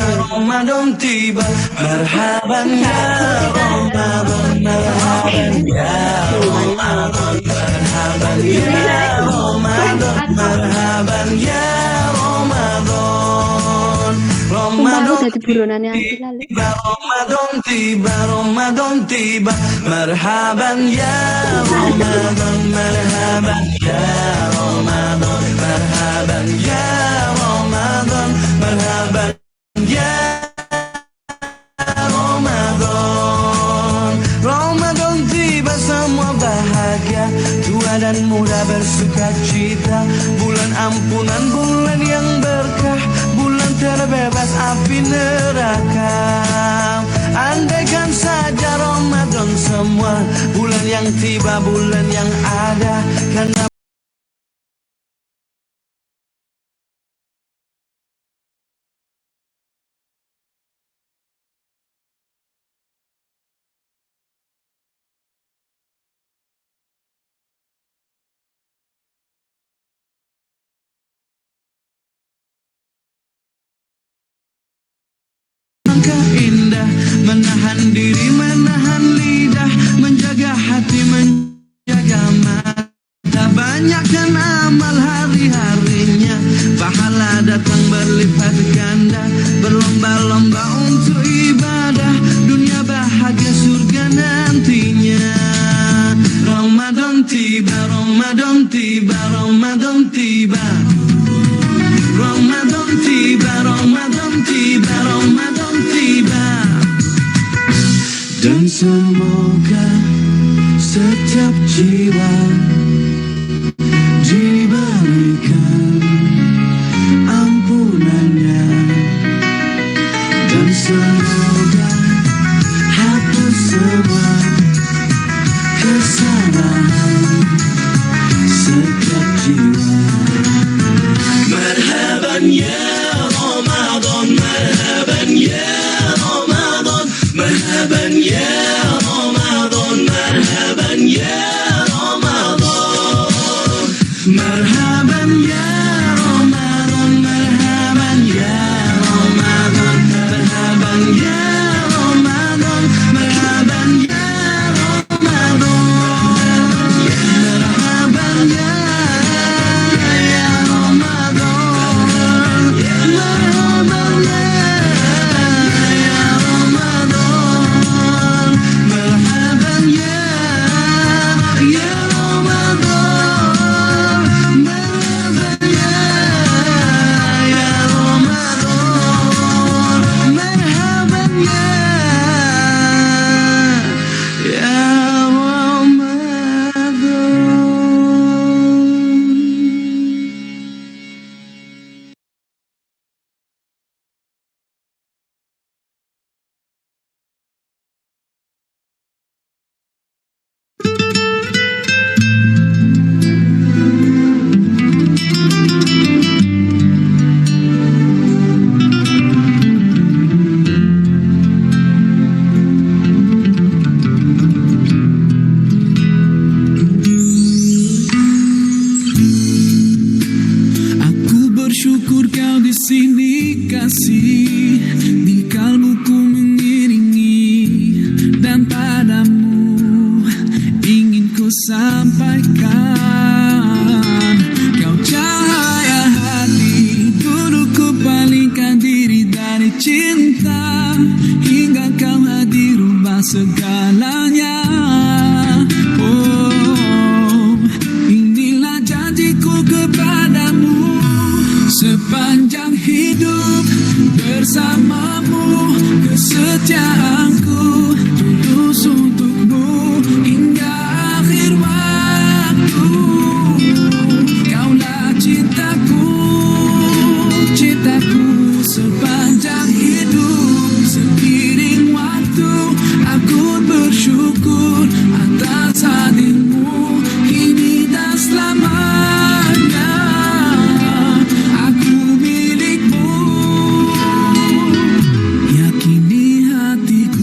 Ramadan tiba, marhaban ya Ramadan, marhaban ya Ramadan, marhaban ya Ramadan, marhaban ya Ramadan. Ramadan tiba, Ramadan tiba, Ramadan tiba, marhaban ya Ramadan, marhaban ya Ramadan, marhaban ya Ramadan, marhaban ya Ramadan. Ramadan tiba, semua bahagia, tua dan muda bersuka cita. Bulan ampunan, bulan yang berkah, bulan terbebas api neraka. Andaikan saja Ramadan semua, bulan yang tiba, bulan yang ada, karena indah, menahan diri, menahan lidah, menjaga hati, menjaga mata. Banyakkan amal hari-harinya, pahala datang berlipat ganda. Berlomba-lomba untuk ibadah, dunia bahagia, surga nantinya. Ramadan tiba, Ramadan tiba, Ramadan tiba, Ramadan tiba, Ramadan tiba, Ramadan tiba. Dan semoga setiap jiwa diberikan ampunannya, dan semoga hapus semua kesalahan setiap jiwa. Marhaban ya Ramadan, marhaban ya Ramadan, marhaban ya Ramadan, marhaban ya Ramadan, marhaban ya Ramadan, marhaban ya Ramadan, marhaban ya Ramadan, marhaban ya Ramadan, marhaban ya sampaikan, kau cahaya hati, dulu ku palingkan diri dari cinta, hingga kau hadir rubah segalanya. Oh, inilah janjiku kepadamu, sepanjang hidup bersamamu, kesetiaanku tulus untukmu hingga akhir waktu. Kaulah cintaku, cintaku sepanjang hidup. Seiring waktu aku bersyukur atas hadirmu kini dan selamanya. Aku milikmu, yakini hatiku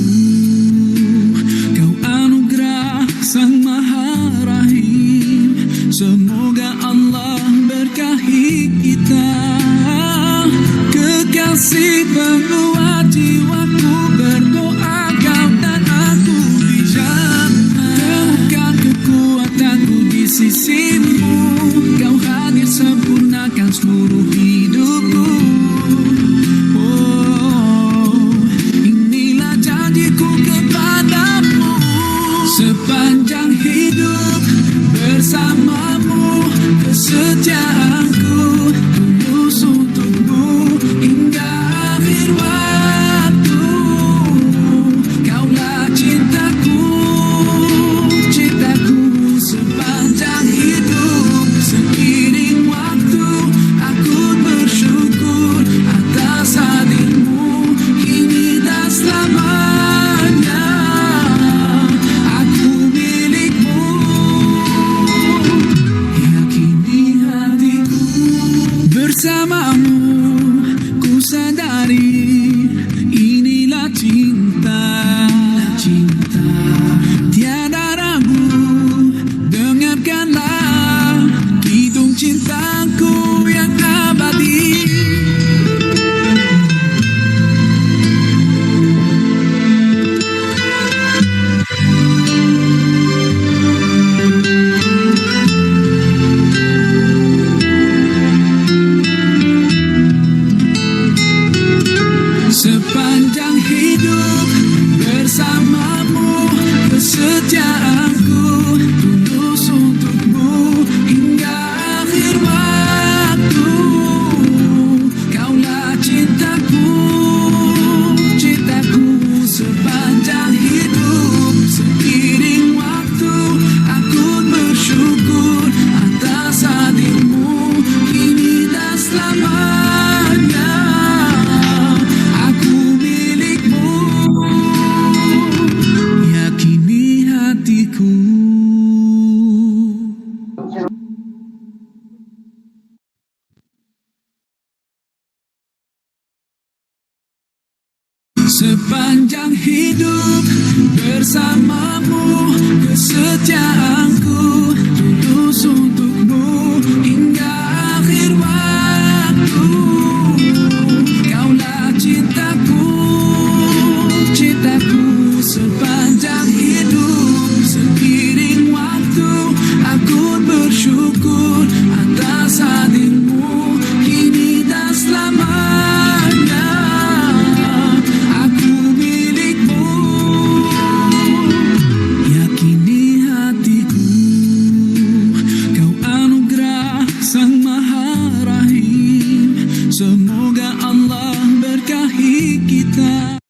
Sepanjang hidup bersamamu, kesetiaanku tulus untukmu hingga akhir waktu. Kaulah cintaku, cintaku sepanjang hidup. Seiring waktu aku bersyukur atas hadirmu kini dan selamanya. Aku milikmu, yakini hatiku. Sepanjang hidup bersamamu, kesetiaanku tulus untukmu hingga akhir waktu. Kaulah cintaku, cintaku sepanjang hidup. Seiring waktu aku bersyukur atas hadirmu kini dan selamanya. Aku milikmu, yakini hatiku. Kau anugerah Sang Maha Rahim, semoga Allah berkahi kita.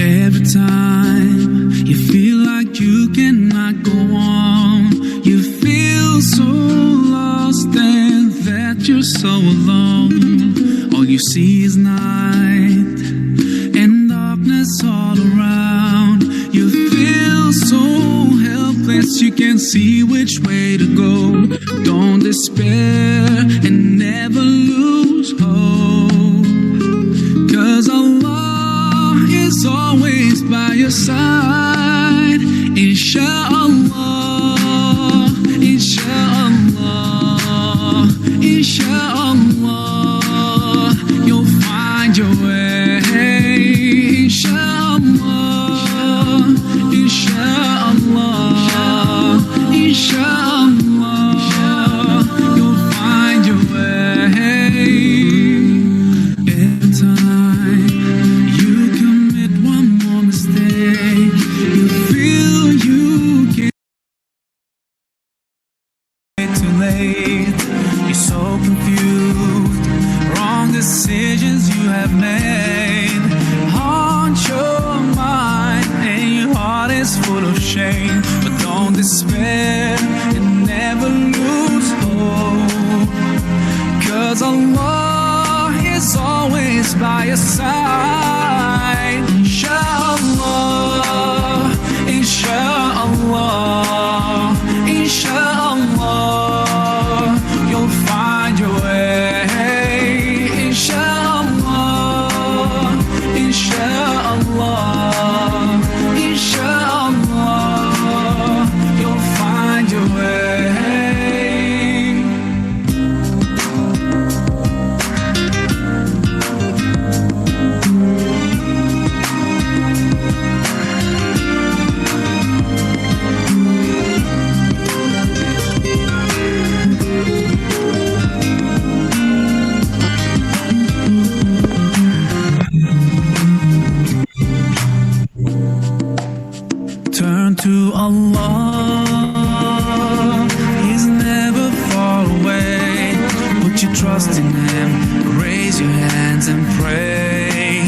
Every time you feel like you cannot go on, you feel so lost and that you're so alone. All you see is night and darkness all around. You feel so helpless, you can't see which way to go. Don't despair and never lose hope, 'cause Allah is always by your side. Insha'Allah, Insha'Allah, Insha'Allah, you'll find your way. Insha'Allah, Insha'Allah, Insha'Allah, you'll find your way. Every time you commit one more mistake, you feel you can't too late. You're so confused, wrong decisions you have made haunt your mind and your heart is full of shame. But don't despair and never lose hope, 'cause Allah is always by your side. Insha'Allah, Insha'Allah, Insha'Allah, you'll find your way. Insha'Allah, Insha'Allah, Insha'Allah, you'll find your way. Turn to Allah, He's never far away. Put your trust in Him, raise your hands and pray.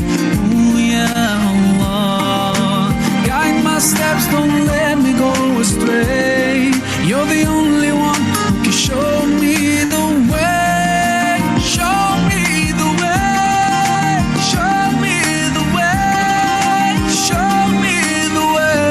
Ooh, yeah, Allah, guide my steps, don't let me go astray. You're the only one who can show me the way. Show me the way. Show me the way. Show me the way.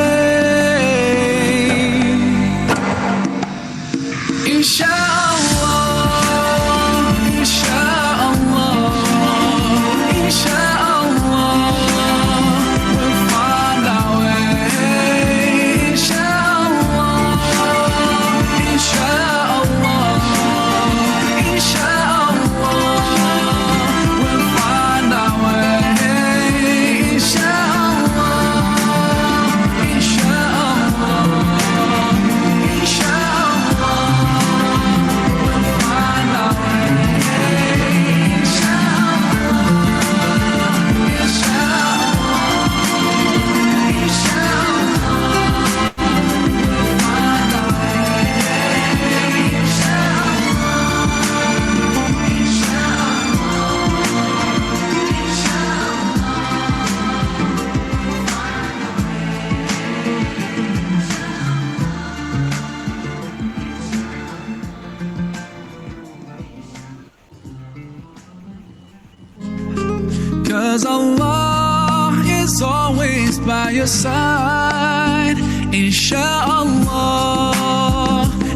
'Cause Allah is always by your side. Inshallah,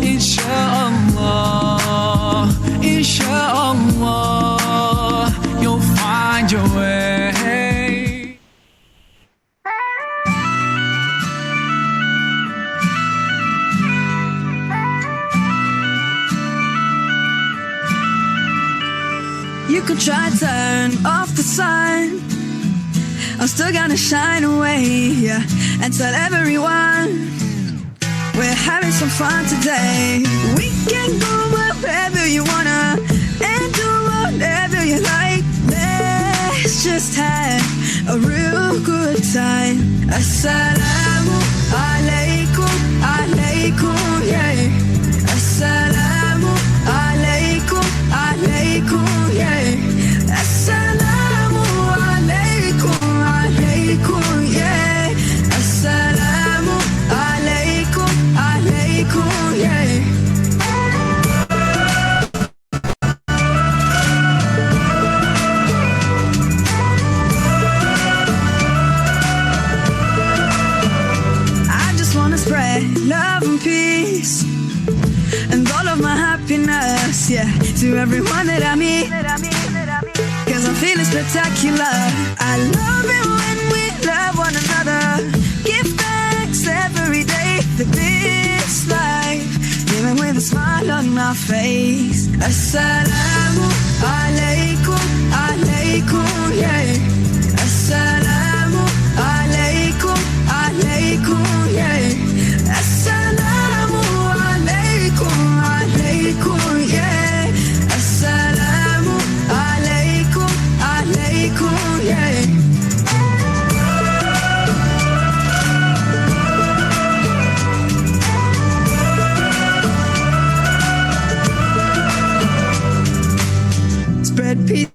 inshallah, inshallah, you'll find your way. You could try to turn off the sun, I'm still gonna shine away, yeah, and tell everyone we're having some fun today. We can go wherever you wanna and do whatever you like. Let's just have a real good time. Assalamu alaikum, alaikum, yeah. Assalamu alaikum, alaikum, yeah. Assalamu alaikum, alaikum, yeah. Assalamu alaikum, alaikum, yeah. I just wanna spread love and peace and all of my happiness, yeah, to everyone that I meet. 'Cause I'm feeling spectacular. I love it when we love one another. Give thanks every day for this life, even with a smile on my face. Assalamu alaikum, alaikum, yeah. Assalamu alaikum, alaikum, yeah. Assalamu alaikum, alaikum, yeah. Assalamu alaikum, alaikum, yeah. Spread peace.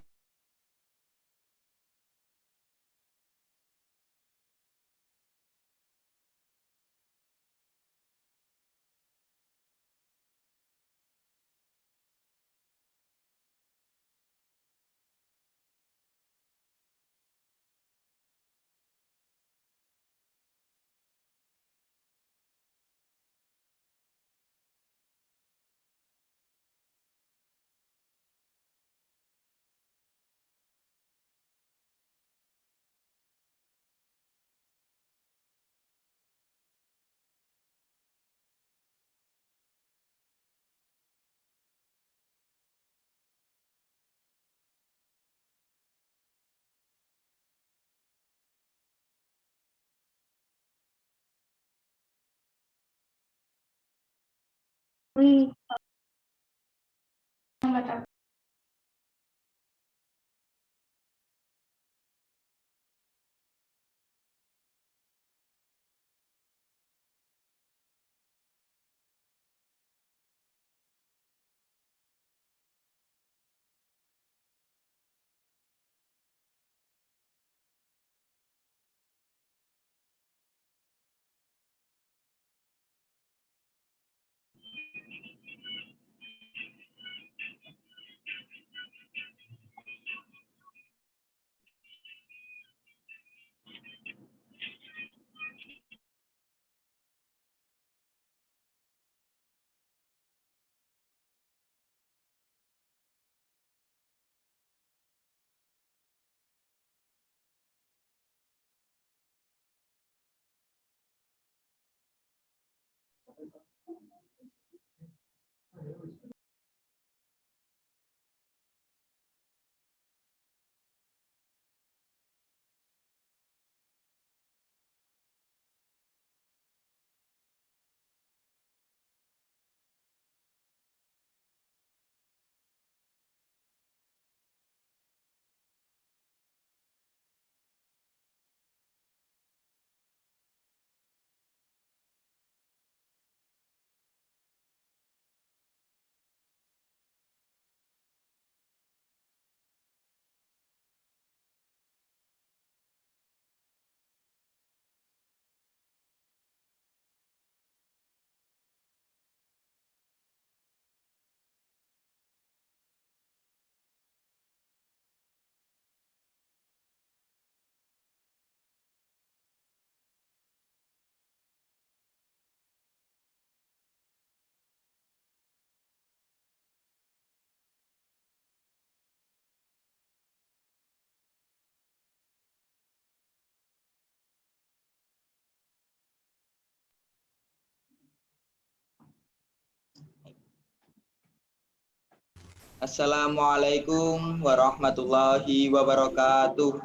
Assalamualaikum warahmatullahi wabarakatuh.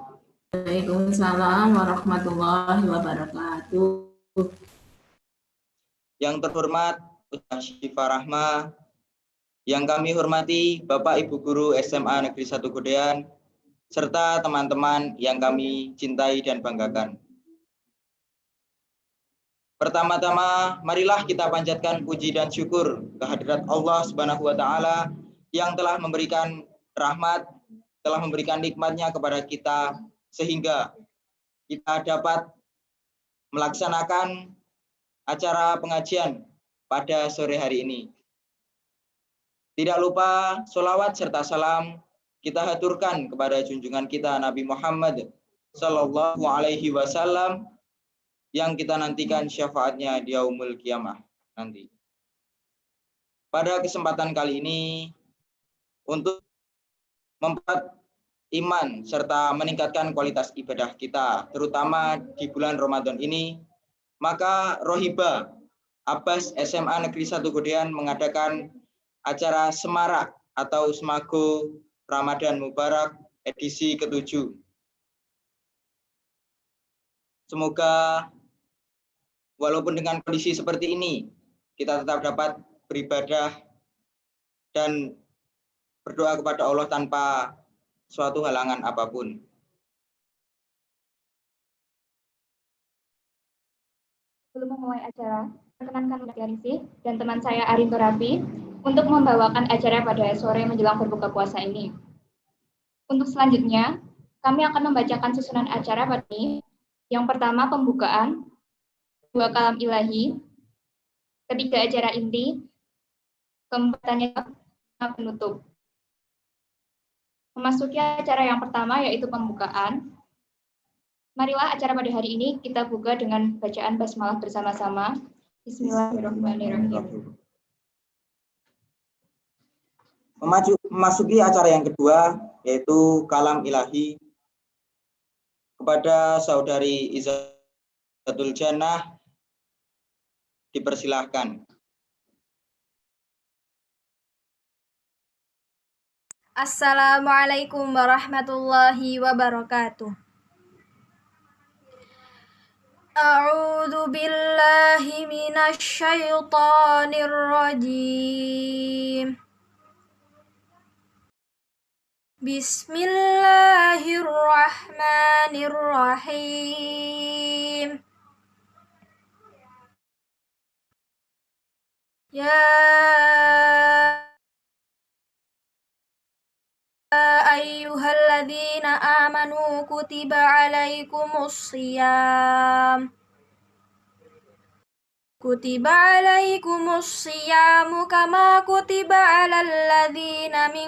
Waalaikumsalam warahmatullahi wabarakatuh. Yang terhormat Ustaz Syifa Rahma, yang kami hormati Bapak Ibu Guru SMA Negeri 1 Godean, serta teman-teman yang kami cintai dan banggakan. Pertama-tama, marilah kita panjatkan puji dan syukur kehadirat Allah Subhanahu wa Ta'ala yang telah memberikan rahmat, telah memberikan nikmatnya kepada kita, sehingga kita dapat melaksanakan acara pengajian pada sore hari ini. Tidak lupa sholawat serta salam kita haturkan kepada junjungan kita Nabi Muhammad Sallallahu Alaihi Wasallam yang kita nantikan syafaatnya di yaumul kiamah nanti. Pada kesempatan kali ini, untuk mempererat iman serta meningkatkan kualitas ibadah kita, terutama di bulan Ramadan ini, maka Rohiba Abbas SMA Negeri 1 Godean mengadakan acara Semarak atau Semago Ramadan Mubarak edisi ke-7. Semoga walaupun dengan kondisi seperti ini, kita tetap dapat beribadah dan berdoa kepada Allah tanpa suatu halangan apapun. Sebelum memulai acara, perkenankan Mbak Yarisi dan teman saya Arinto Rafi untuk membawakan acara pada sore menjelang berbuka puasa ini. Untuk selanjutnya, kami akan membacakan susunan acara pada ini. Yang pertama, pembukaan, 2 kalam ilahi, ketiga acara inti, keempatnya penutup. Memasuki acara yang pertama yaitu pembukaan. Marilah acara pada hari ini kita buka dengan bacaan basmalah bersama-sama. Bismillahirrahmanirrahim. Memasuki acara yang kedua yaitu kalam ilahi, kepada saudari Izzatul Jannah dipersilahkan. Assalamualaikum warahmatullahi wabarakatuh. A'udzu billahi minasy syaithanir rajim. Bismillahirrahmanirrahim. Ya ayyuhalladzina amanu kutiba alaikumus shiyam. Kutiba alaikumus shiyamu kama kutiba alal ladzina min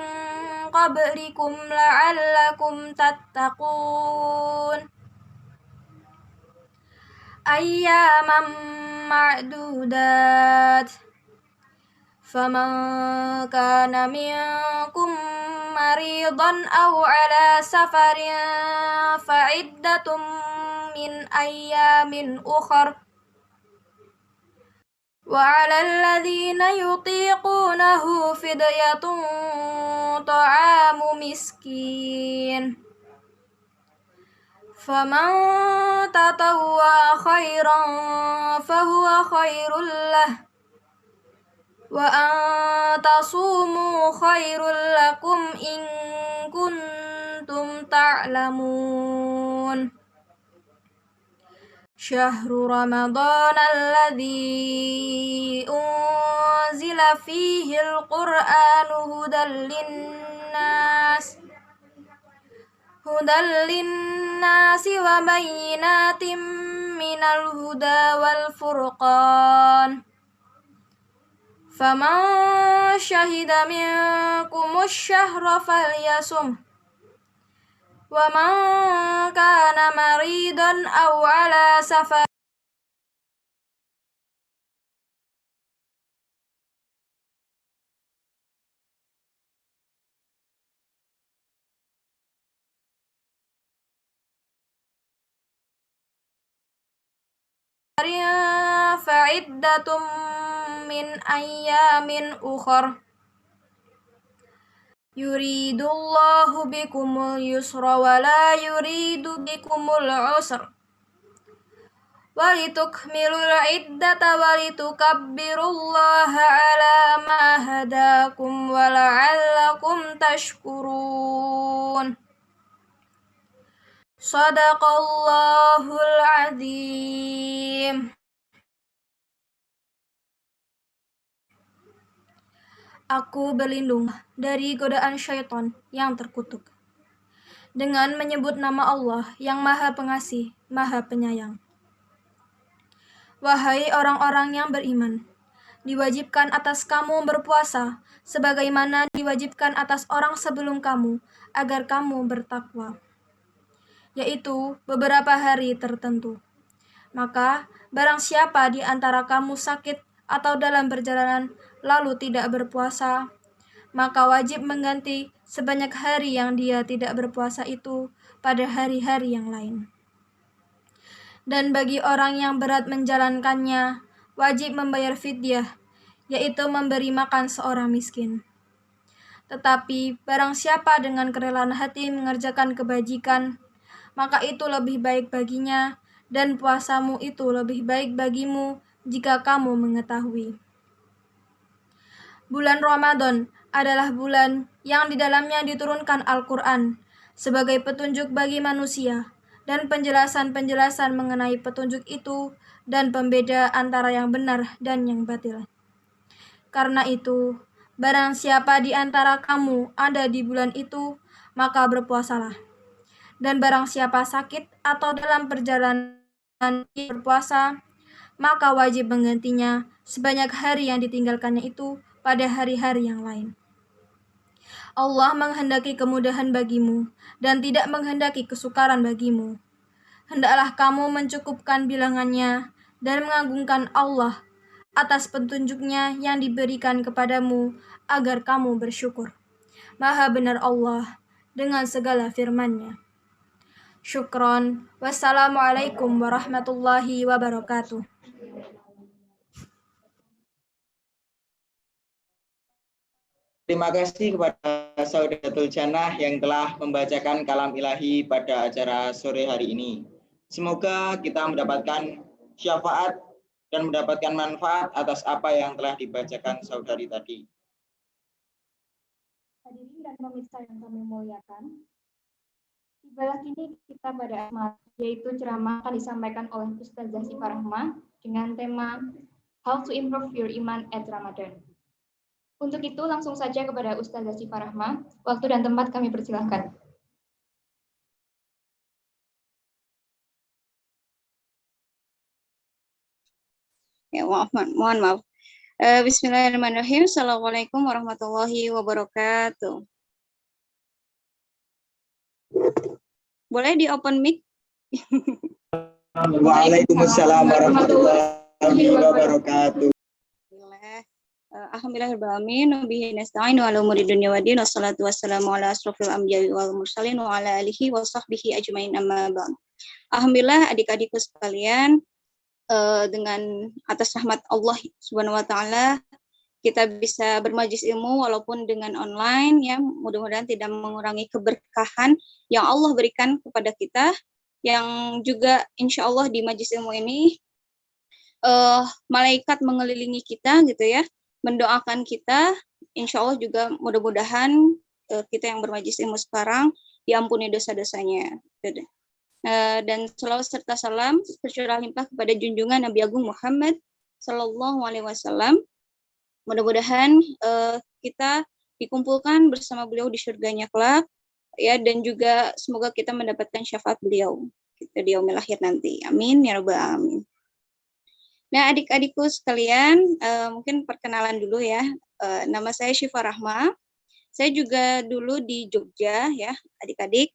qablikum la'allakum tattaqun. Ayyaman ma'dudat. Faman kana minkum maridan aw ala safarin fa'iddatum min ayyamin ukhar. Wa 'alal ladzina yutiqunahu fidyatun ta'amu miskin. Faman tatawwa khairan fahuwa khairul lah. Wa an tasumu khairul lakum in kuntum ta'lamun. Syahru Ramadan alladzi unzila fihi al-Qur'anu hudal linnasi wa bayyinatin minal huda wal furqan. Faman syahida minkumus syahra falyasum. Wa man kana maridan aw ala safar fa'iddatum min ayyamin ukhar. Yuridullahu bikumul yusra wa la yuridu bikumul usra. Walitukmilul iddata walitukabbirullaha ala ma hadakum wa la'allakum tashkurun. Sadaqallahul azim. Aku berlindung dari godaan syaitan yang terkutuk dengan menyebut nama Allah yang Maha Pengasih, Maha Penyayang. Wahai orang-orang yang beriman, diwajibkan atas kamu berpuasa sebagaimana diwajibkan atas orang sebelum kamu agar kamu bertakwa, yaitu beberapa hari tertentu. Maka barang siapa di antara kamu sakit atau dalam perjalanan lalu tidak berpuasa, maka wajib mengganti sebanyak hari yang dia tidak berpuasa itu pada hari-hari yang lain. Dan bagi orang yang berat menjalankannya, wajib membayar fidyah, yaitu memberi makan seorang miskin. Tetapi barang siapa dengan kerelaan hati mengerjakan kebajikan, maka itu lebih baik baginya, dan puasamu itu lebih baik bagimu jika kamu mengetahui. Bulan Ramadan adalah bulan yang di dalamnya diturunkan Al-Quran sebagai petunjuk bagi manusia, dan penjelasan-penjelasan mengenai petunjuk itu dan pembeda antara yang benar dan yang batil. Karena itu, barang siapa di antara kamu ada di bulan itu, maka berpuasalah. Dan barang siapa sakit atau dalam perjalanan berpuasa, maka wajib menggantinya sebanyak hari yang ditinggalkannya itu pada hari-hari yang lain. Allah menghendaki kemudahan bagimu dan tidak menghendaki kesukaran bagimu. Hendaklah kamu mencukupkan bilangannya dan mengagungkan Allah atas petunjuknya yang diberikan kepadamu agar kamu bersyukur. Maha benar Allah dengan segala firman-Nya. Syukron. Wassalamualaikum warahmatullahi wabarakatuh. Terima kasih kepada Saudatul Jannah yang telah membacakan kalam ilahi pada acara sore hari ini. Semoga kita mendapatkan syafaat dan mendapatkan manfaat atas apa yang telah dibacakan saudari tadi. Hadirin dan pemirsa yang kami muliakan, tibalah kini kita pada asma, yaitu ceramah akan disampaikan oleh Ustazah Syifa Rahma dengan tema How to Improve Your Iman at Ramadan. Untuk itu langsung saja kepada Ustazah Syifa Rahma, waktu dan tempat kami persilahkan. Ya, mohon maaf. Bismillahirrahmanirrahim. Assalamualaikum warahmatullahi wabarakatuh. Boleh di open mic? Waalaikumsalam warahmatullahi wabarakatuh. Alhamdulillahirrahmanirrahim. Nabihi nasta'inu ala umuri dunya wa din. Wassalatu wassalamu ala asrofil anbiya'i wal mursalin wa ala alihi wa sahbihi ajmain amma ba'd. Alhamdulillah adik-adikku sekalian, dengan atas rahmat Allah Subhanahu wa taala kita bisa bermajlis ilmu walaupun dengan online, ya. Mudah-mudahan tidak mengurangi keberkahan yang Allah berikan kepada kita, yang juga insya Allah di majlis ilmu ini malaikat mengelilingi kita gitu ya, mendoakan kita. Insya Allah juga mudah-mudahan kita yang bermajlis ilmu sekarang diampuni dosa-dosanya. Dan selawat serta salam tercurah limpah kepada junjungan Nabi Agung Muhammad Sallallahu Alaihi Wasallam. Mudah-mudahan kita dikumpulkan bersama beliau di surganya kelak, ya, dan juga semoga kita mendapatkan syafaat beliau kita di yaumil akhir nanti. Amin ya rabbal alamin. Nah, adik-adikku sekalian, mungkin perkenalan dulu ya. Nama saya Syifa Rahma. Saya juga dulu di Jogja ya, adik-adik.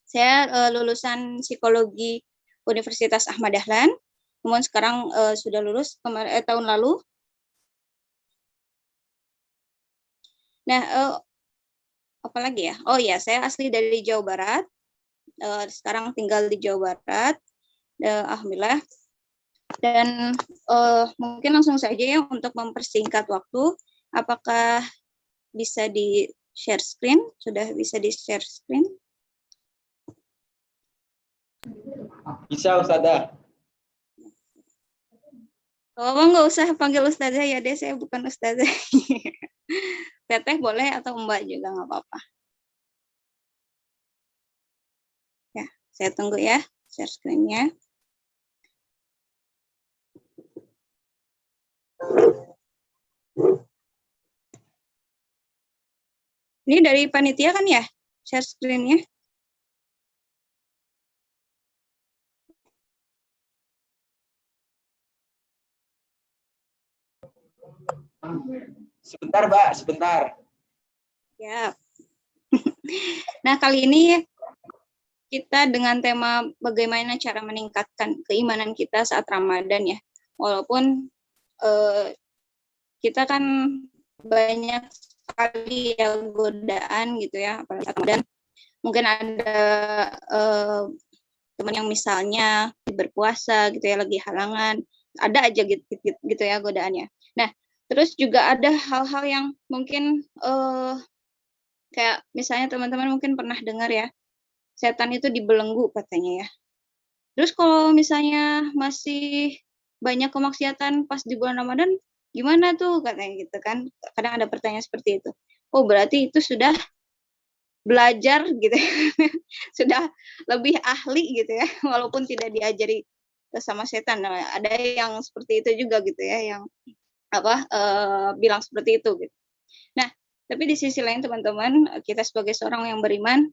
Saya lulusan psikologi Universitas Ahmad Dahlan. Kemudian sekarang sudah lulus tahun lalu. Nah, apa lagi ya? Oh ya, saya asli dari Jawa Barat. Sekarang tinggal di Jawa Barat. Alhamdulillah. Dan mungkin langsung saja ya untuk mempersingkat waktu, apakah bisa share screen? Sudah bisa di share screen? Bisa Ustazah. Oh, nggak usah panggil Ustazah ya deh, saya bukan Ustazah. Teteh boleh atau Mbak juga nggak apa-apa. Ya, saya tunggu ya share screen-nya. Ini dari panitia kan ya share screen-nya? Sebentar, Mbak, sebentar. Ya. Nah, kali ini kita dengan tema bagaimana cara meningkatkan keimanan kita saat Ramadan ya. Walaupun kita kan banyak sekali ya godaan gitu ya, apalagi saat Ramadan. Mungkin ada teman yang misalnya berpuasa gitu ya, lagi halangan, ada aja gitu ya godaannya. Nah, terus juga ada hal-hal yang mungkin kayak misalnya teman-teman mungkin pernah dengar ya, setan itu dibelenggu katanya ya. Terus kalau misalnya masih banyak kemaksiatan pas di bulan Ramadan, gimana tuh katanya gitu kan. Kadang ada pertanyaan seperti itu. Oh, berarti itu sudah belajar gitu ya. Sudah lebih ahli gitu ya, walaupun tidak diajari sama setan. Nah, ada yang seperti itu juga gitu ya, yang bilang seperti itu gitu. Nah, tapi di sisi lain teman-teman, kita sebagai seorang yang beriman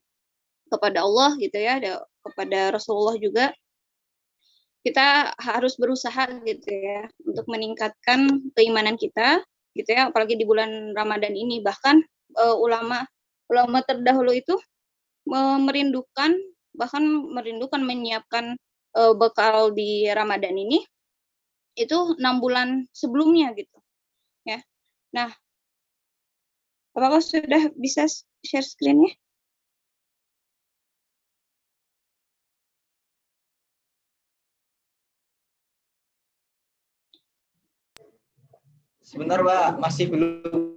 kepada Allah gitu ya, kepada Rasulullah juga, kita harus berusaha gitu ya untuk meningkatkan keimanan kita gitu ya, apalagi di bulan Ramadan ini. Bahkan ulama terdahulu itu merindukan menyiapkan bekal di Ramadan ini itu 6 bulan sebelumnya gitu ya. Nah, apakah sudah bisa share screen-nya? Sebentar, Mbak, masih belum.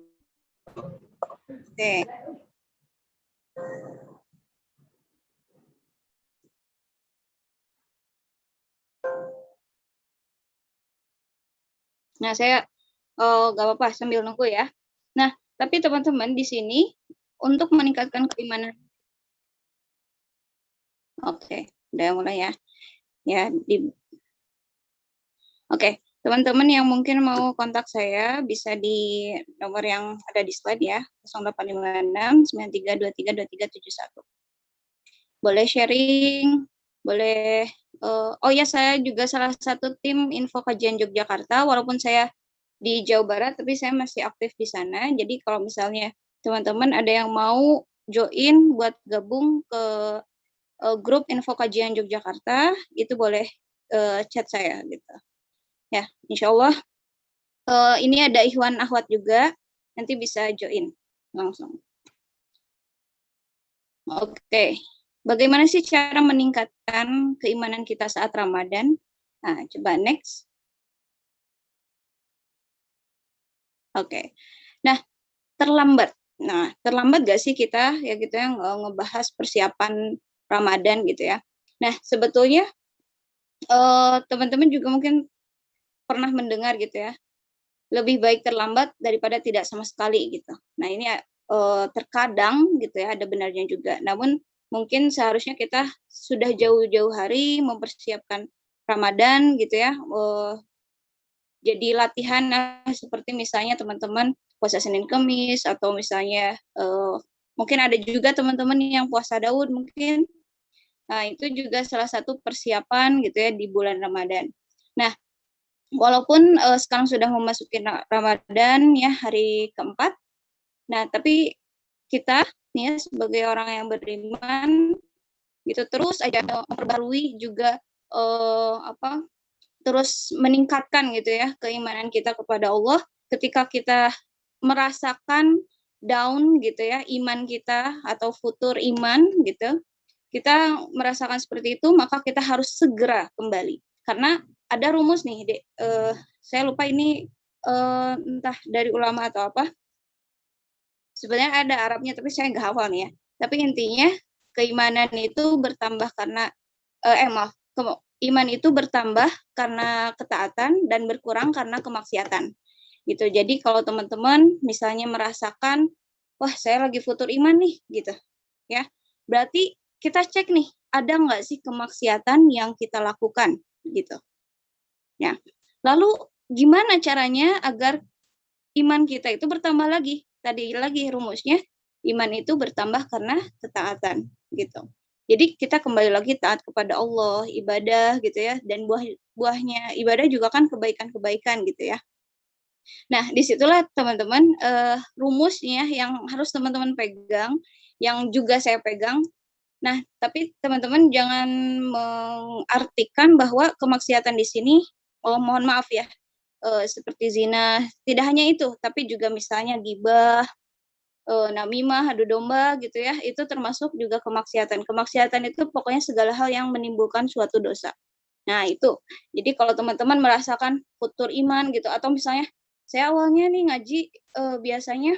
Oke. Nah, saya nggak apa-apa sambil nunggu ya. Nah, tapi teman-teman di sini untuk meningkatkan keimanan. Oke, udah mulai ya. Oke, teman-teman yang mungkin mau kontak saya bisa di nomor yang ada di slide ya, 0856 93232371. Boleh sharing, boleh oh ya, saya juga salah satu tim Info Kajian Yogyakarta, walaupun saya di Jawa Barat tapi saya masih aktif di sana. Jadi kalau misalnya teman-teman ada yang mau join buat gabung ke grup Info Kajian Yogyakarta, itu boleh chat saya gitu. Ya, insya Allah ini ada Ikhwan Akhwat juga, nanti bisa join langsung. Oke, bagaimana sih cara meningkatkan keimanan kita saat Ramadan? Nah, coba next. Oke, nah terlambat. Nah, terlambat gak sih kita ya gitu yang ngebahas persiapan Ramadan gitu ya. Nah, sebetulnya teman-teman juga mungkin pernah mendengar gitu ya, lebih baik terlambat daripada tidak sama sekali gitu. Nah, ini terkadang gitu ya ada benarnya juga. Namun mungkin seharusnya kita sudah jauh-jauh hari mempersiapkan Ramadan gitu ya. Jadi latihan seperti misalnya teman-teman puasa Senin Kemis, atau misalnya mungkin ada juga teman-teman yang puasa Daud mungkin. Nah, itu juga salah satu persiapan gitu ya di bulan Ramadan. Nah, walaupun sekarang sudah memasuki Ramadan ya, hari keempat. Nah, tapi kita nih ya, sebagai orang yang beriman gitu terus aja memperbarui juga terus meningkatkan gitu ya keimanan kita kepada Allah. Ketika kita merasakan down gitu ya iman kita atau futur iman gitu, kita merasakan seperti itu, maka kita harus segera kembali. Karena ada rumus nih, Dek. Saya lupa ini entah dari ulama atau apa. Sebenarnya ada Arabnya, tapi saya nggak hafal nih ya. Tapi intinya keimanan itu bertambah karena maaf, iman itu bertambah karena ketaatan dan berkurang karena kemaksiatan. Gitu. Jadi kalau teman-teman misalnya merasakan, wah saya lagi futur iman nih, gitu, ya. Berarti kita cek nih, ada nggak sih kemaksiatan yang kita lakukan, gitu. Ya. Lalu gimana caranya agar iman kita itu bertambah lagi? Tadi lagi rumusnya, iman itu bertambah karena ketaatan, gitu. Jadi kita kembali lagi taat kepada Allah, ibadah gitu ya, dan buahnya ibadah juga kan kebaikan-kebaikan gitu ya. Nah, disitulah teman-teman rumusnya yang harus teman-teman pegang, yang juga saya pegang. Nah, tapi teman-teman jangan mengartikan bahwa kemaksiatan di sini, oh mohon maaf ya, seperti zina, tidak hanya itu, tapi juga misalnya ghibah, namimah, adu domba gitu ya, itu termasuk juga kemaksiatan. Kemaksiatan itu pokoknya segala hal yang menimbulkan suatu dosa. Nah itu, jadi kalau teman-teman merasakan futur iman gitu, atau misalnya saya awalnya nih ngaji biasanya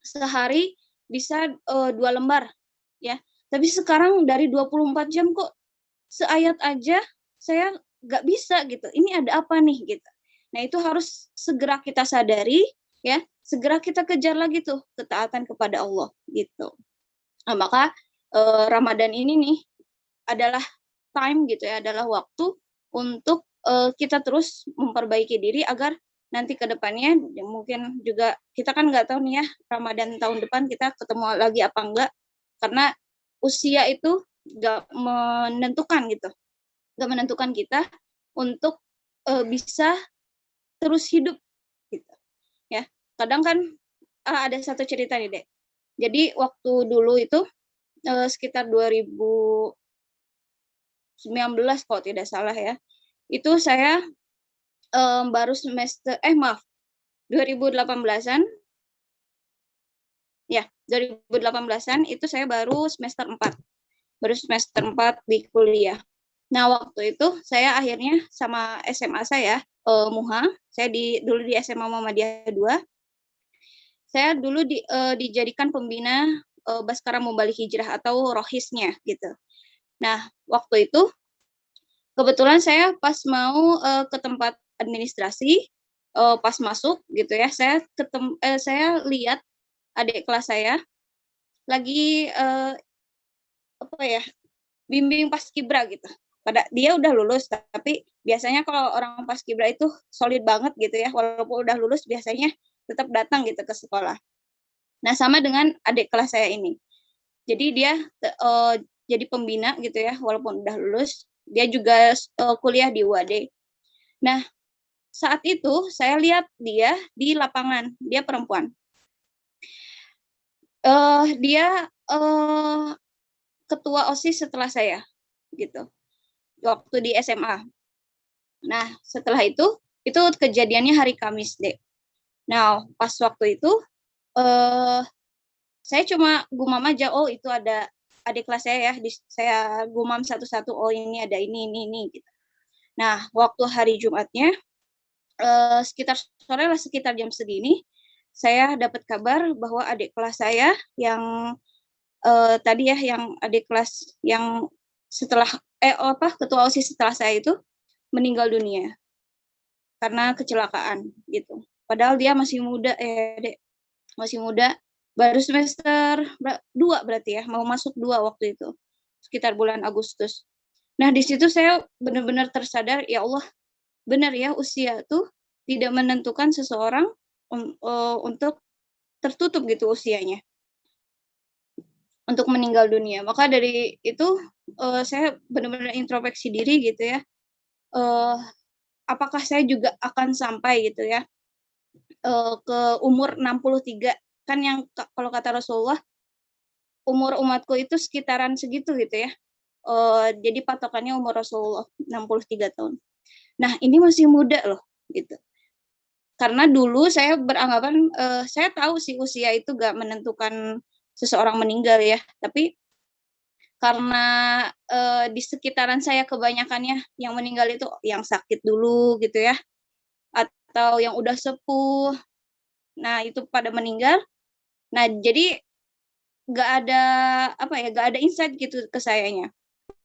sehari bisa 2 lembar ya, tapi sekarang dari 24 jam kok seayat aja saya nggak bisa gitu, ini ada apa nih gitu. Nah itu harus segera kita sadari ya, segera kita kejar lagi tuh ketaatan kepada Allah gitu. Nah, maka Ramadan ini nih adalah time gitu ya, adalah waktu untuk kita terus memperbaiki diri agar nanti ke depannya ya mungkin juga kita kan nggak tahu nih ya Ramadan tahun depan kita ketemu lagi apa enggak, karena usia itu nggak menentukan gitu, nggak menentukan kita untuk bisa terus hidup gitu ya. Kadang kan ada satu cerita nih Dek, jadi waktu dulu itu sekitar 2019 kalau tidak salah ya, itu saya baru semester 2018-an ya, 2018-an itu saya baru semester 4 di kuliah. Nah waktu itu saya akhirnya sama SMA saya Muha, saya dulu di SMA Muhammadiyah 2, saya dulu dijadikan pembina Baskara Mubalik Hijrah atau rohisnya gitu. Nah waktu itu kebetulan saya pas mau ke tempat administrasi, pas masuk gitu ya, saya lihat adik kelas saya lagi apa ya, bimbing paskibra gitu. Dia udah lulus, tapi biasanya kalau orang paskibra itu solid banget gitu ya, walaupun udah lulus biasanya tetap datang gitu ke sekolah. Nah sama dengan adik kelas saya ini, jadi dia jadi pembina gitu ya, walaupun udah lulus, dia juga kuliah di UAD. Nah saat itu saya lihat dia di lapangan, dia perempuan. Dia ketua OSIS setelah saya gitu, waktu di SMA. Nah setelah itu kejadiannya hari Kamis deh. Nah pas waktu itu saya cuma gumam aja, oh itu ada adik kelas saya ya, saya gumam satu-satu, oh ini ada ini gitu. Nah waktu hari Jumatnya sekitar sore lah, sekitar jam segini, saya dapat kabar bahwa adik kelas saya yang tadi ya, yang adik kelas yang setelah ketua OSIS setelah saya itu meninggal dunia karena kecelakaan gitu. Padahal dia masih muda Dek, masih muda, baru semester 2 berarti ya, mau masuk 2 waktu itu, sekitar bulan Agustus. Nah di situ saya benar-benar tersadar, ya Allah, benar ya usia tuh tidak menentukan seseorang untuk tertutup gitu usianya untuk meninggal dunia. Maka dari itu saya benar-benar introspeksi diri gitu ya, apakah saya juga akan sampai gitu ya ke umur 63, kan yang kalau kata Rasulullah umur umatku itu sekitaran segitu gitu ya, jadi patokannya umur Rasulullah 63 tahun. Nah ini masih muda loh gitu. Karena dulu saya beranggapan, saya tahu sih usia itu gak menentukan seseorang meninggal ya, tapi karena di sekitaran saya kebanyakannya yang meninggal itu yang sakit dulu gitu ya, atau yang udah sepuh, nah itu pada meninggal. Nah, jadi nggak ada insight gitu ke sayanya.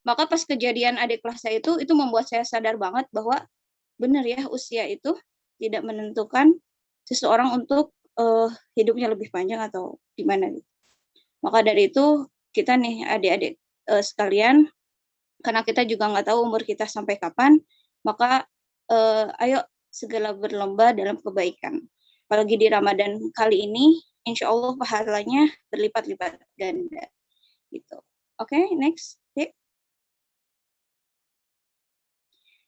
Maka pas kejadian adik kelas saya itu membuat saya sadar banget bahwa benar ya, usia itu tidak menentukan seseorang untuk hidupnya lebih panjang atau gimana gitu. Maka dari itu kita nih adik-adik sekalian, karena kita juga nggak tahu umur kita sampai kapan, maka ayo segera berlomba dalam kebaikan. Apalagi di Ramadan kali ini, insya Allah pahalanya berlipat-lipat ganda. Gitu. Oke, next.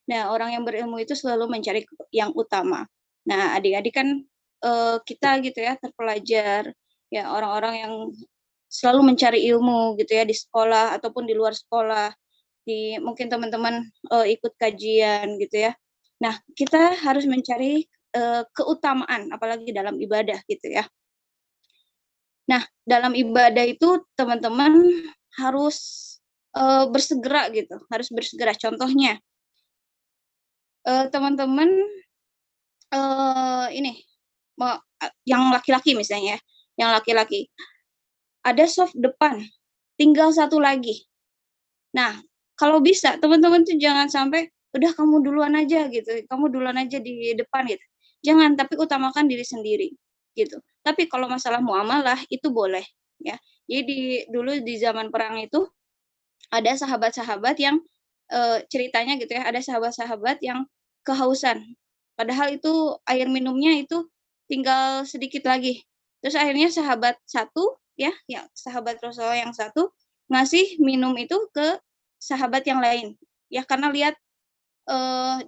Nah, orang yang berilmu itu selalu mencari yang utama. Nah, adik-adik kan kita gitu ya, terpelajar, ya orang-orang yang selalu mencari ilmu gitu ya di sekolah ataupun di luar sekolah, mungkin teman-teman ikut kajian gitu ya. Nah, kita harus mencari keutamaan, apalagi dalam ibadah gitu ya. Nah, dalam ibadah itu teman-teman harus bersegera gitu, harus bersegera. Contohnya, teman-teman ini yang laki-laki misalnya, yang laki-laki ada soft depan, tinggal satu lagi. Nah, kalau bisa teman-teman tuh jangan sampai udah kamu duluan aja gitu, kamu duluan aja di depan gitu. Jangan, tapi utamakan diri sendiri gitu. Tapi kalau masalah muamalah itu boleh ya. Jadi dulu di zaman perang itu ada sahabat-sahabat yang ceritanya gitu ya, ada sahabat-sahabat yang kehausan. Padahal itu air minumnya itu tinggal sedikit lagi. Terus akhirnya sahabat satu ya, sahabat Rasulullah yang satu ngasih minum itu ke sahabat yang lain. Ya karena lihat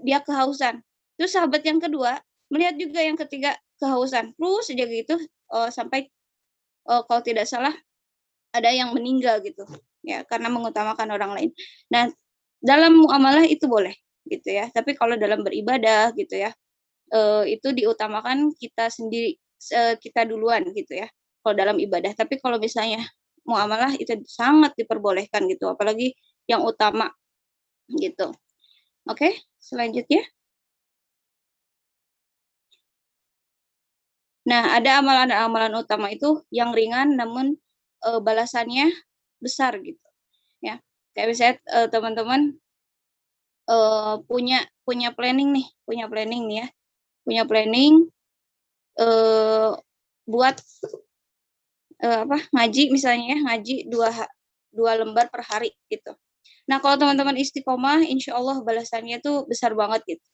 dia kehausan. Terus sahabat yang kedua melihat juga yang ketiga kehausan. Terus aja gitu sampai kalau tidak salah ada yang meninggal gitu. Ya, karena mengutamakan orang lain. Nah, dalam muamalah itu boleh gitu ya. Tapi kalau dalam beribadah gitu ya, itu diutamakan kita sendiri, kita duluan gitu ya. Kalau dalam ibadah. Tapi kalau misalnya muamalah itu sangat diperbolehkan gitu, apalagi yang utama gitu. Oke, selanjutnya. Nah, ada amalan-amalan utama itu yang ringan namun balasannya besar gitu ya. Kayak misalnya teman-teman punya planning nih ya, punya planning buat ngaji misalnya ya, ngaji 2 lembar per hari gitu. Nah, kalau teman-teman istiqomah, insya Allah balasannya tuh besar banget gitu.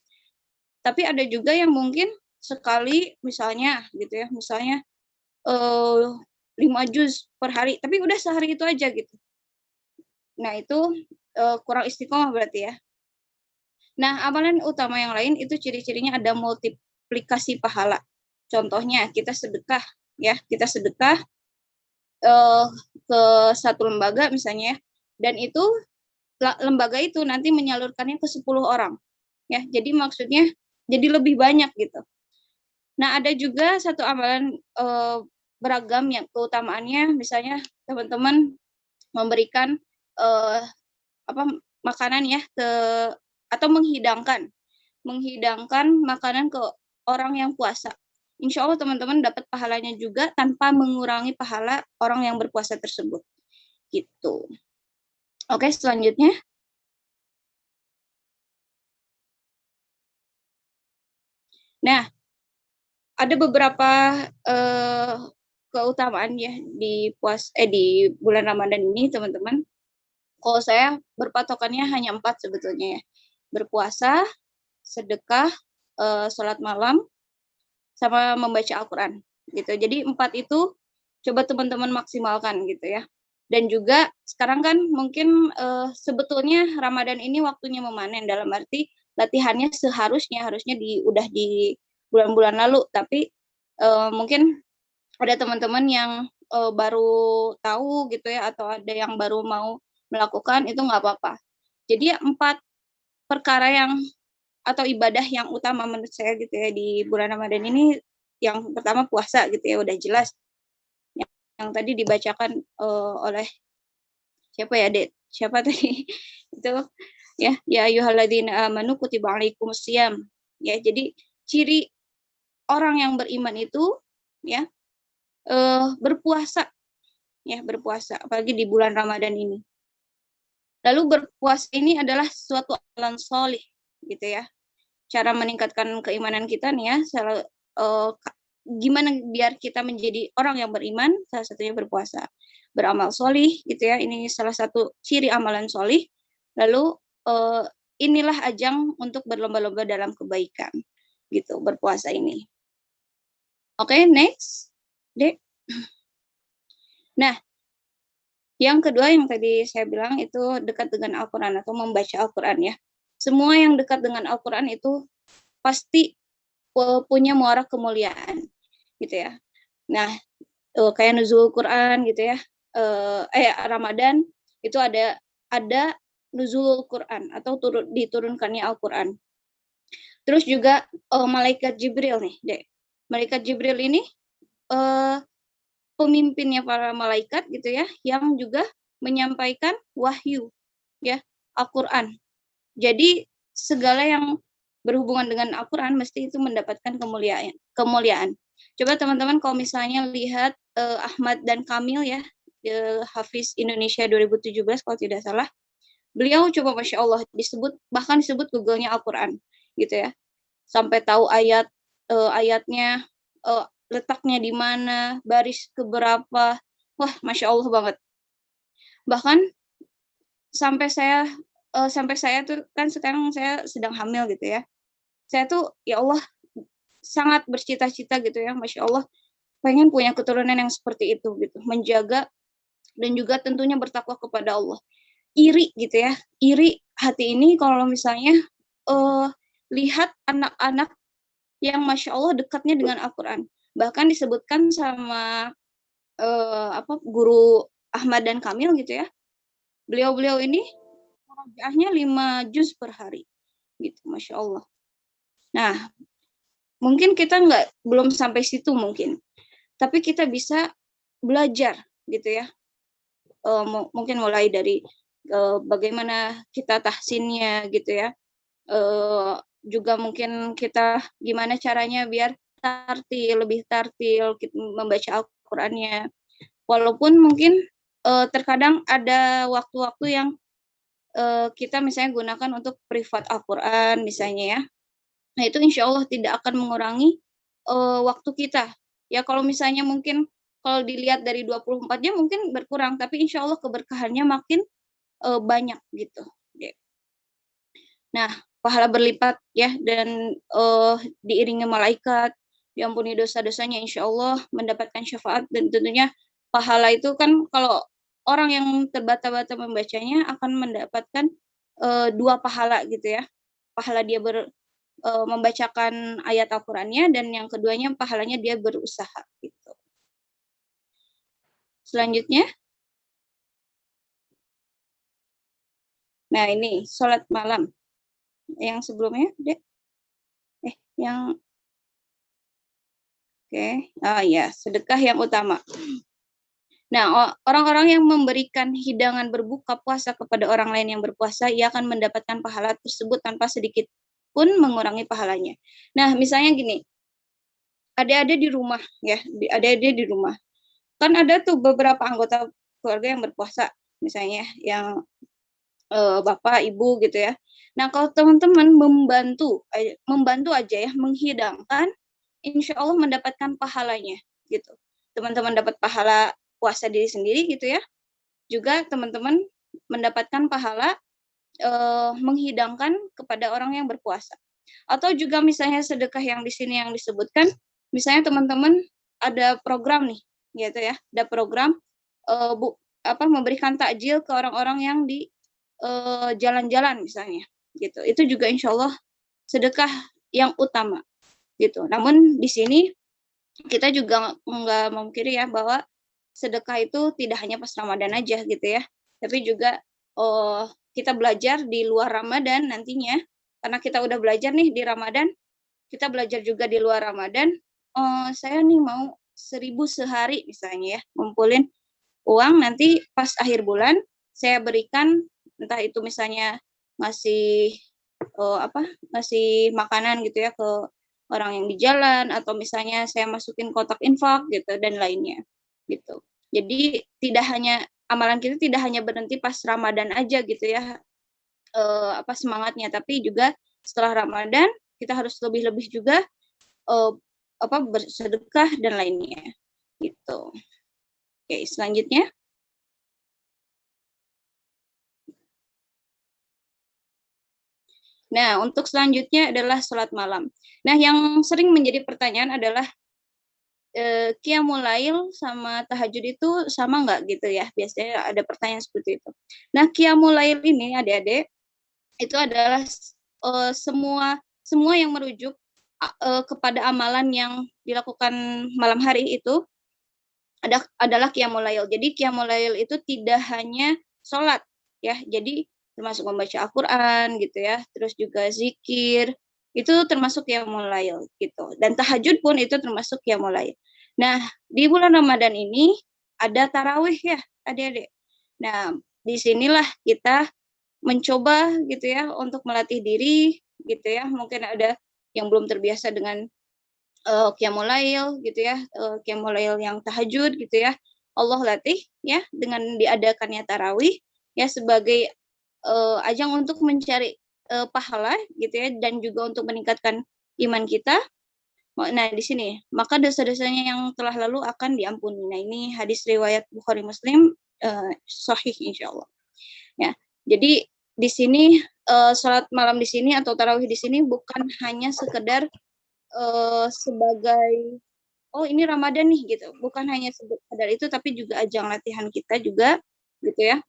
Tapi ada juga yang mungkin sekali misalnya gitu ya, misalnya 5 juz per hari, tapi udah sehari itu aja gitu. Nah, itu kurang istiqomah berarti ya. Nah, amalan utama yang lain itu ciri-cirinya ada multiplikasi pahala. Contohnya kita sedekah ya, kita sedekah ke satu lembaga misalnya, dan itu lembaga itu nanti menyalurkannya ke 10 orang ya. Jadi maksudnya jadi lebih banyak gitu. Nah, ada juga satu amalan beragam yang keutamaannya, misalnya teman-teman memberikan makanan ya atau menghidangkan makanan ke orang yang puasa. Insya Allah teman-teman dapat pahalanya juga tanpa mengurangi pahala orang yang berpuasa tersebut. Gitu. Oke, selanjutnya. Nah, ada beberapa keutamaan ya di bulan Ramadan ini, teman-teman. Kalau saya berpatokannya hanya 4 sebetulnya ya. Berpuasa, sedekah, sholat malam, sama membaca Al-Quran gitu. Jadi 4 itu coba teman-teman maksimalkan gitu ya. Dan juga sekarang kan mungkin sebetulnya Ramadan ini waktunya memanen, dalam arti latihannya harusnya udah di bulan-bulan lalu, tapi mungkin ada teman-teman yang baru tahu gitu ya, atau ada yang baru mau melakukan, itu nggak apa-apa. Jadi 4 perkara atau ibadah yang utama menurut saya gitu ya di bulan Ramadan ini. Yang pertama puasa gitu ya, udah jelas. Yang tadi dibacakan oleh siapa ya, Dek? Siapa tadi? Itu ya ayyuhalladzina amanu kutiba alaikumusiyam. Ya, jadi ciri orang yang beriman itu ya berpuasa, ya berpuasa, apalagi di bulan Ramadan ini. Lalu berpuasa ini adalah suatu amalan solih, gitu ya. Cara meningkatkan keimanan kita nih ya, gimana biar kita menjadi orang yang beriman, salah satunya berpuasa, beramal solih, gitu ya. Ini salah satu ciri amalan solih. Lalu inilah ajang untuk berlomba-lomba dalam kebaikan, gitu, berpuasa ini. Oke, next, Dek. Nah, yang kedua yang tadi saya bilang itu dekat dengan Al-Quran atau membaca Al-Quran ya. Semua yang dekat dengan Al-Quran itu pasti punya muara kemuliaan, gitu ya. Nah, kayak nuzul Quran gitu ya. Ramadan itu ada nuzul Quran atau diturunkannya Al-Quran. Terus juga malaikat Jibril nih, Dek. Malaikat Jibril ini pemimpinnya para malaikat gitu ya, yang juga menyampaikan wahyu ya, Al-Qur'an. Jadi segala yang berhubungan dengan Al-Qur'an mesti itu mendapatkan kemuliaan. Coba teman-teman kalau misalnya lihat Ahmad dan Kamil ya, Hafiz Indonesia 2017 kalau tidak salah. Beliau coba Masya Allah bahkan disebut Google-nya Al-Qur'an gitu ya. Sampai tahu ayatnya, letaknya di mana, baris keberapa. Wah, Masya Allah banget. Bahkan sampai saya tuh kan sekarang saya sedang hamil gitu ya. Saya tuh ya Allah sangat bercita-cita gitu ya, Masya Allah, pengen punya keturunan yang seperti itu gitu, menjaga dan juga tentunya bertakwa kepada Allah. Iri gitu ya, iri hati ini kalau misalnya lihat anak-anak yang Masya Allah dekatnya dengan Al-Quran. Bahkan disebutkan sama guru Ahmad dan Kamil gitu ya. Beliau ini murojaahnya 5 juz per hari. Gitu, Masya Allah. Nah, mungkin kita belum sampai situ mungkin. Tapi kita bisa belajar gitu ya. Mungkin mulai dari bagaimana kita tahsinnya gitu ya. Juga mungkin kita gimana caranya biar lebih tartil membaca Al-Qur'annya. Walaupun mungkin terkadang ada waktu-waktu yang kita misalnya gunakan untuk privat Al-Qur'an misalnya ya. Nah, itu insya Allah tidak akan mengurangi waktu kita. Ya kalau misalnya mungkin kalau dilihat dari 24 jam mungkin berkurang, tapi insya Allah keberkahannya makin banyak gitu. Nah, pahala berlipat ya, dan diiringi malaikat, diampuni dosa-dosanya, insya Allah mendapatkan syafaat, dan tentunya pahala itu kan kalau orang yang terbata-bata membacanya akan mendapatkan 2 pahala gitu ya. Pahala dia membacakan ayat Al-Qur'annya, dan yang keduanya pahalanya dia berusaha gitu. Selanjutnya. Nah, ini sholat malam. Yang sebelumnya, Dek. Sedekah yang utama. Nah, orang-orang yang memberikan hidangan berbuka puasa kepada orang lain yang berpuasa, ia akan mendapatkan pahala tersebut tanpa sedikit pun mengurangi pahalanya. Nah, misalnya gini, adik-adik di rumah ya, adik-adik di rumah. Kan ada tuh beberapa anggota keluarga yang berpuasa, misalnya yang bapak, ibu gitu ya. Nah, kalau teman-teman membantu aja ya, menghidangkan, insya Allah mendapatkan pahalanya gitu. Teman-teman dapat pahala puasa diri sendiri gitu ya. Juga teman-teman mendapatkan pahala menghidangkan kepada orang yang berpuasa. Atau juga misalnya sedekah yang di sini yang disebutkan, misalnya teman-teman ada program nih, gitu ya. Ada program memberikan takjil ke orang-orang yang di jalan-jalan misalnya gitu. Itu juga insya Allah sedekah yang utama gitu. Namun di sini kita juga nggak memungkiri ya bahwa sedekah itu tidak hanya pas Ramadan aja gitu ya, tapi juga kita belajar di luar Ramadan nantinya, karena kita udah belajar nih di Ramadan, kita belajar juga di luar Ramadan. Saya nih mau 1.000 sehari misalnya ya, ngumpulin uang, nanti pas akhir bulan saya berikan, entah itu misalnya ngasih makanan gitu ya ke orang yang di jalan, atau misalnya saya masukin kotak infak gitu dan lainnya gitu. Jadi amalan kita tidak hanya berhenti pas Ramadan aja gitu ya, semangatnya, tapi juga setelah Ramadan kita harus lebih-lebih juga bersedekah dan lainnya gitu. Oke, selanjutnya. Nah, untuk selanjutnya adalah sholat malam. Nah, yang sering menjadi pertanyaan adalah qiyamul lail sama tahajud itu sama nggak gitu ya? Biasanya ada pertanyaan seperti itu. Nah, qiyamul lail ini adik-adik itu adalah semua yang merujuk kepada amalan yang dilakukan malam hari itu adalah qiyamul lail. Jadi qiyamul lail itu tidak hanya sholat ya, jadi termasuk membaca Al-Quran gitu ya, terus juga zikir, itu termasuk qiyamul lail gitu. Dan tahajud pun itu termasuk qiyamul lail. Nah, di bulan Ramadan ini ada tarawih ya adik-adik. Nah, disinilah kita mencoba gitu ya untuk melatih diri gitu ya. Mungkin ada yang belum terbiasa dengan qiyamul lail gitu ya, qiyamul lail yang tahajud gitu ya. Allah latih ya dengan diadakannya tarawih ya sebagai ajang untuk mencari pahala gitu ya, dan juga untuk meningkatkan iman kita. Nah, di sini maka dosa-dosanya yang telah lalu akan diampuni. Nah, ini hadis riwayat Bukhari Muslim, sahih insyaallah. Ya. Jadi di sini sholat malam di sini atau tarawih di sini bukan hanya sekedar sebagai ini Ramadan nih gitu. Bukan hanya sekedar itu, tapi juga ajang latihan kita juga gitu ya.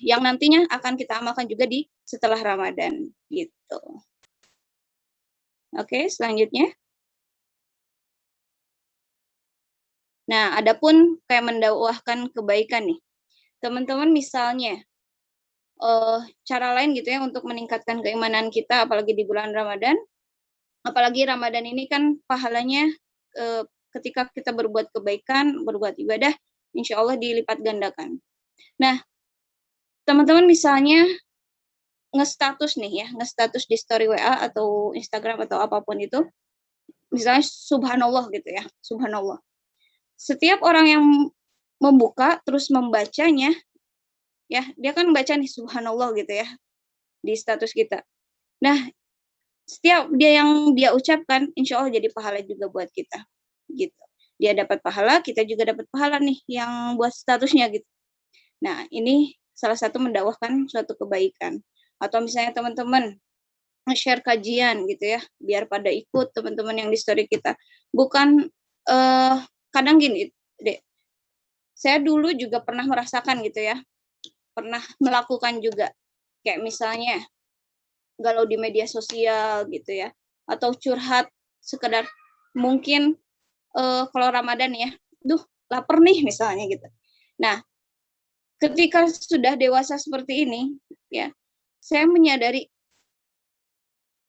Yang nantinya akan kita amalkan juga di setelah Ramadan gitu. Oke, selanjutnya. Nah, adapun kayak mendakwahkan kebaikan nih. Teman-teman misalnya cara lain gitu ya untuk meningkatkan keimanan kita apalagi di bulan Ramadan. Apalagi Ramadan ini kan pahalanya ketika kita berbuat kebaikan, berbuat ibadah, insya Allah dilipat gandakan. Nah, teman-teman misalnya nge-status nih ya, nge-status di story WA atau Instagram atau apapun itu, misalnya subhanallah gitu ya, subhanallah. Setiap orang yang membuka terus membacanya, ya dia kan baca nih subhanallah gitu ya di status kita. Nah, setiap yang dia ucapkan, insya Allah jadi pahala juga buat kita, gitu. Dia dapat pahala, kita juga dapat pahala nih yang buat statusnya gitu. Nah, ini salah satu mendakwahkan suatu kebaikan. Atau misalnya teman-teman share kajian gitu ya, biar pada ikut teman-teman yang di story kita. Bukan kadang gini, Dek. Saya dulu juga pernah merasakan gitu ya, pernah melakukan juga. Kayak misalnya galau di media sosial gitu ya, atau curhat sekedar mungkin kalau Ramadan ya, lapar nih misalnya gitu. Nah, ketika sudah dewasa seperti ini ya, saya menyadari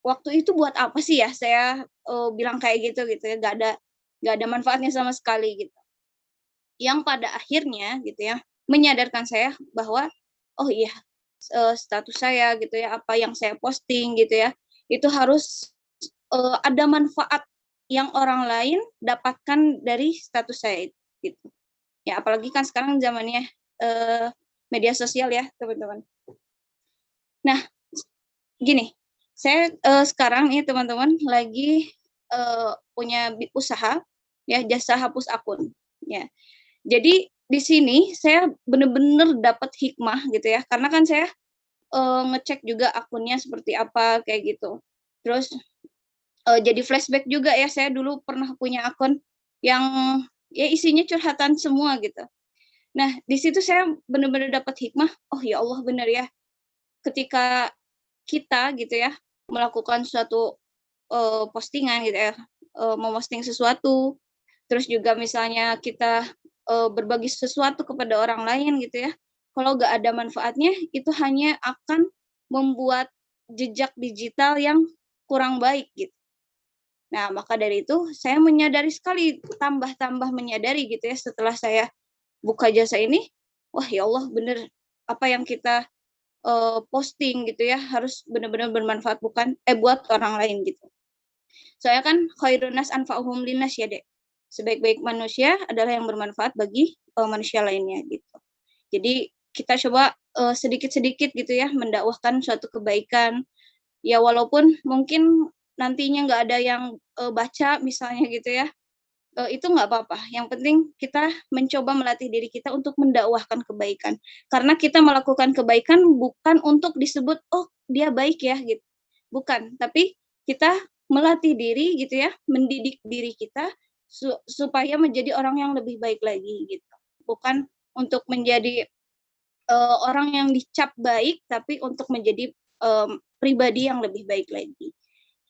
waktu itu buat apa sih ya saya bilang kayak gitu ya, nggak ada manfaatnya sama sekali gitu. Yang pada akhirnya gitu ya menyadarkan saya bahwa oh iya, status saya gitu ya, apa yang saya posting gitu ya, itu harus ada manfaat yang orang lain dapatkan dari status saya gitu. Ya apalagi kan sekarang zamannya media sosial ya teman-teman. Nah, gini, saya sekarang nih teman-teman lagi punya usaha ya, jasa hapus akun ya. Jadi di sini saya benar-benar dapat hikmah gitu ya, karena kan saya ngecek juga akunnya seperti apa kayak gitu. Terus jadi flashback juga ya, saya dulu pernah punya akun yang ya isinya curhatan semua gitu. Nah, di situ saya benar-benar dapat hikmah, oh ya Allah benar ya, ketika kita gitu ya melakukan suatu postingan gitu ya, memposting sesuatu, terus juga misalnya kita berbagi sesuatu kepada orang lain gitu ya, kalau nggak ada manfaatnya itu hanya akan membuat jejak digital yang kurang baik gitu. Nah, maka dari itu saya menyadari sekali, tambah menyadari gitu ya setelah saya buka jasa ini, wah ya Allah benar apa yang kita posting gitu ya harus benar-benar bermanfaat buat orang lain gitu. Soalnya kan khairun nas anfa'uhum linnas ya, Dek. Sebaik-baik manusia adalah yang bermanfaat bagi manusia lainnya gitu. Jadi kita coba sedikit-sedikit gitu ya mendakwahkan suatu kebaikan. Ya walaupun mungkin nantinya nggak ada yang baca misalnya gitu ya, itu nggak apa-apa. Yang penting kita mencoba melatih diri kita untuk mendakwahkan kebaikan. Karena kita melakukan kebaikan bukan untuk disebut, oh dia baik ya gitu. Bukan, tapi kita melatih diri gitu ya, mendidik diri kita supaya menjadi orang yang lebih baik lagi gitu. Bukan untuk menjadi orang yang dicap baik, tapi untuk menjadi pribadi yang lebih baik lagi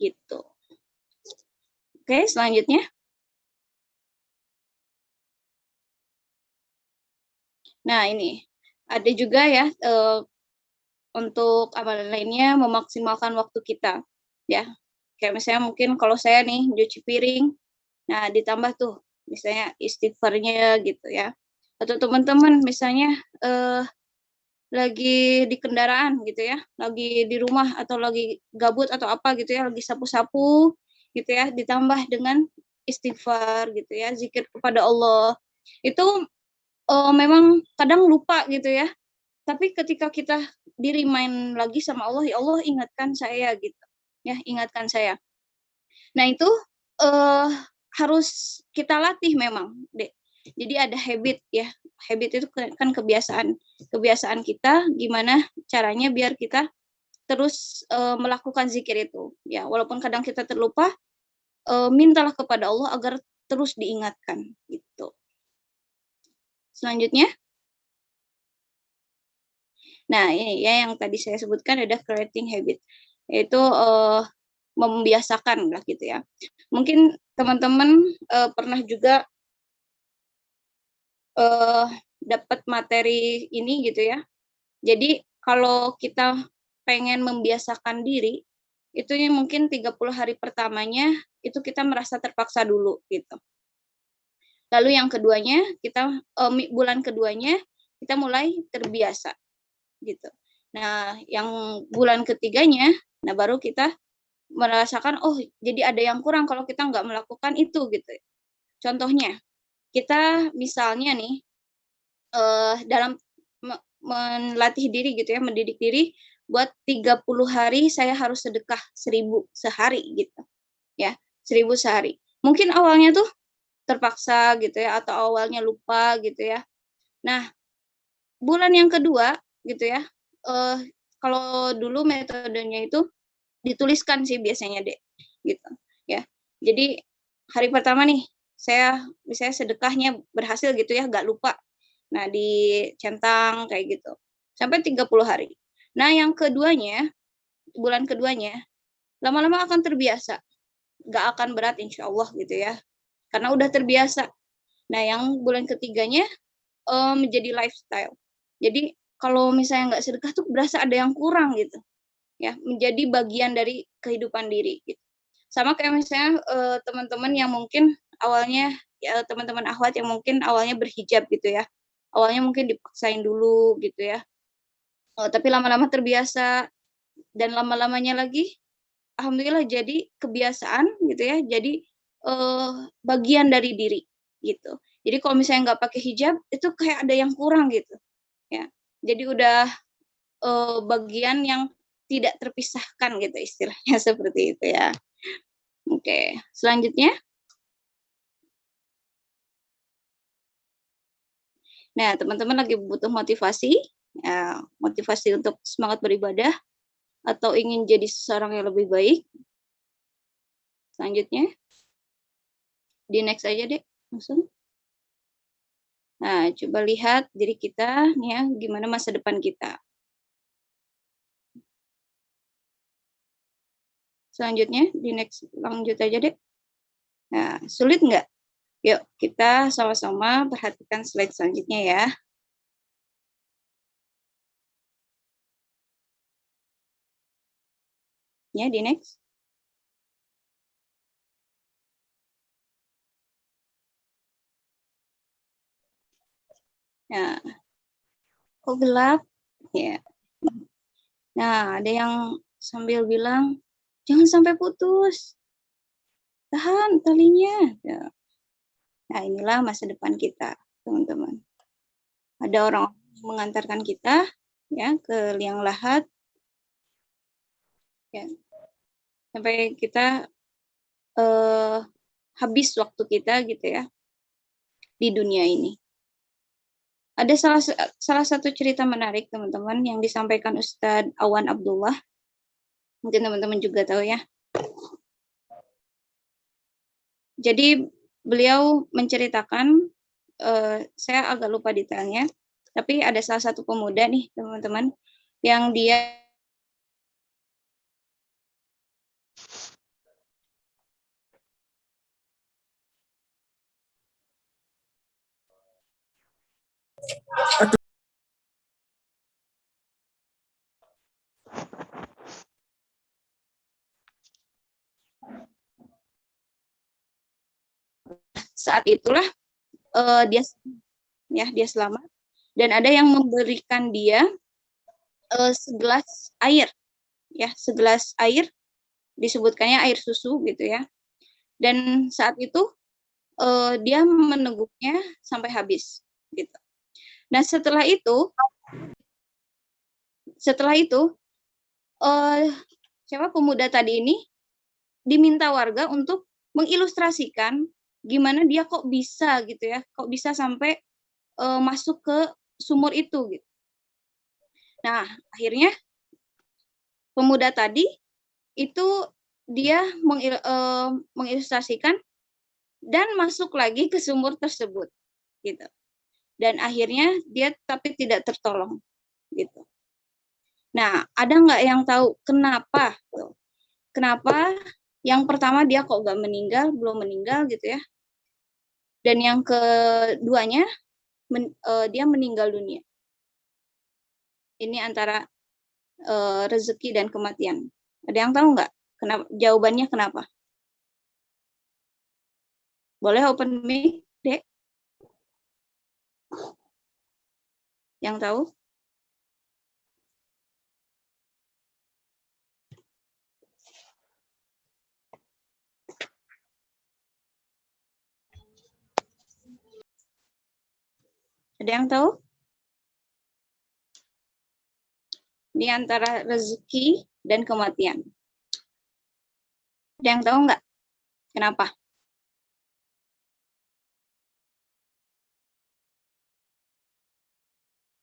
gitu. Oke, selanjutnya. Nah, ini ada juga ya untuk amalan lainnya memaksimalkan waktu kita ya. Kayak misalnya mungkin kalau saya nih cuci piring, nah ditambah tuh misalnya istighfarnya gitu ya. Atau teman-teman misalnya lagi di kendaraan gitu ya, lagi di rumah atau lagi gabut atau apa gitu ya, lagi sapu-sapu gitu ya, ditambah dengan istighfar gitu ya, zikir kepada Allah. Itu memang kadang lupa gitu ya. Tapi ketika kita di-remind lagi sama Allah, ya Allah ingatkan saya gitu. Ya, ingatkan saya. Nah, itu harus kita latih memang, Dek. Jadi ada habit ya. Habit itu kan kebiasaan kita gimana caranya biar kita terus melakukan zikir itu. Ya, walaupun kadang kita terlupa, mintalah kepada Allah agar terus diingatkan gitu. Selanjutnya. Nah, ini ya yang tadi saya sebutkan ada creating habit, yaitu membiasakan lah gitu ya. Mungkin teman-teman pernah juga dapat materi ini gitu ya. Jadi kalau kita pengen membiasakan diri, itu mungkin 30 hari pertamanya itu kita merasa terpaksa dulu gitu. Lalu yang keduanya kita bulan keduanya kita mulai terbiasa gitu. Nah, yang bulan ketiganya, nah baru kita merasakan, oh jadi ada yang kurang kalau kita nggak melakukan itu gitu. Contohnya, kita misalnya nih, dalam melatih diri gitu ya, mendidik diri, buat 30 hari saya harus sedekah 1000 sehari gitu. Ya, 1000 sehari. Mungkin awalnya tuh terpaksa gitu ya, atau awalnya lupa gitu ya. Nah, bulan yang kedua gitu ya, kalau dulu metodenya itu dituliskan sih biasanya, Dek, gitu ya. Jadi hari pertama nih saya misalnya sedekahnya berhasil gitu ya, nggak lupa. Nah, dicentang kayak gitu sampai 30 hari. Nah, yang keduanya, bulan keduanya lama-lama akan terbiasa, nggak akan berat insya Allah gitu ya, karena udah terbiasa. Nah, yang bulan ketiganya menjadi lifestyle. Jadi kalau misalnya nggak sedekah tuh berasa ada yang kurang gitu ya, menjadi bagian dari kehidupan diri gitu. Sama kayak misalnya teman-teman yang mungkin awalnya ya, teman-teman akhwat yang mungkin awalnya berhijab gitu ya, awalnya mungkin dipaksain dulu gitu ya, tapi lama-lama terbiasa dan lama-lamanya lagi alhamdulillah jadi kebiasaan gitu ya, jadi bagian dari diri gitu. Jadi kalau misalnya nggak pakai hijab itu kayak ada yang kurang gitu ya. Jadi udah bagian yang tidak terpisahkan gitu istilahnya seperti itu ya. Oke, selanjutnya. Nah, teman-teman lagi butuh motivasi, ya, motivasi untuk semangat beribadah atau ingin jadi seseorang yang lebih baik. Selanjutnya, di next aja deh, langsung. Nah, coba lihat diri kita nih ya, gimana masa depan kita. Selanjutnya, di next lanjut aja deh. Nah, sulit nggak? Yuk, kita sama-sama perhatikan slide selanjutnya ya. Ya, di next. Nah, kok gelap? Ya. Nah, ada yang sambil bilang, jangan sampai putus. tahan talinya. Ya. Nah, inilah masa depan kita, teman-teman. Ada orang yang mengantarkan kita ya ke liang lahat, ya, sampai kita habis waktu kita gitu ya di dunia ini. Ada salah satu cerita menarik, teman-teman, yang disampaikan Ustadz Awan Abdullah. Mungkin teman-teman juga tahu ya. Jadi beliau menceritakan, saya agak lupa detailnya, tapi ada salah satu pemuda nih, teman-teman, yang dia saat itulah dia selamat, dan ada yang memberikan dia segelas air, ya, segelas air, disebutkannya air susu gitu ya. Dan saat itu dia meneguknya sampai habis gitu. Nah, setelah itu siapa pemuda tadi ini diminta warga untuk mengilustrasikan gimana dia kok bisa gitu ya, kok bisa sampai masuk ke sumur itu gitu. Nah, akhirnya pemuda tadi itu dia mengilustrasikan dan masuk lagi ke sumur tersebut gitu. Dan akhirnya dia tapi tidak tertolong gitu. Nah, ada nggak yang tahu kenapa? Kenapa yang pertama dia kok belum meninggal gitu ya? Dan yang keduanya dia meninggal dunia. Ini antara rezeki dan kematian. Ada yang tahu nggak? Kenapa? Jawabannya kenapa? Boleh open mic, Dek? Yang tahu? Ada yang tahu? Di antara rezeki dan kematian. Ada yang tahu nggak? Kenapa?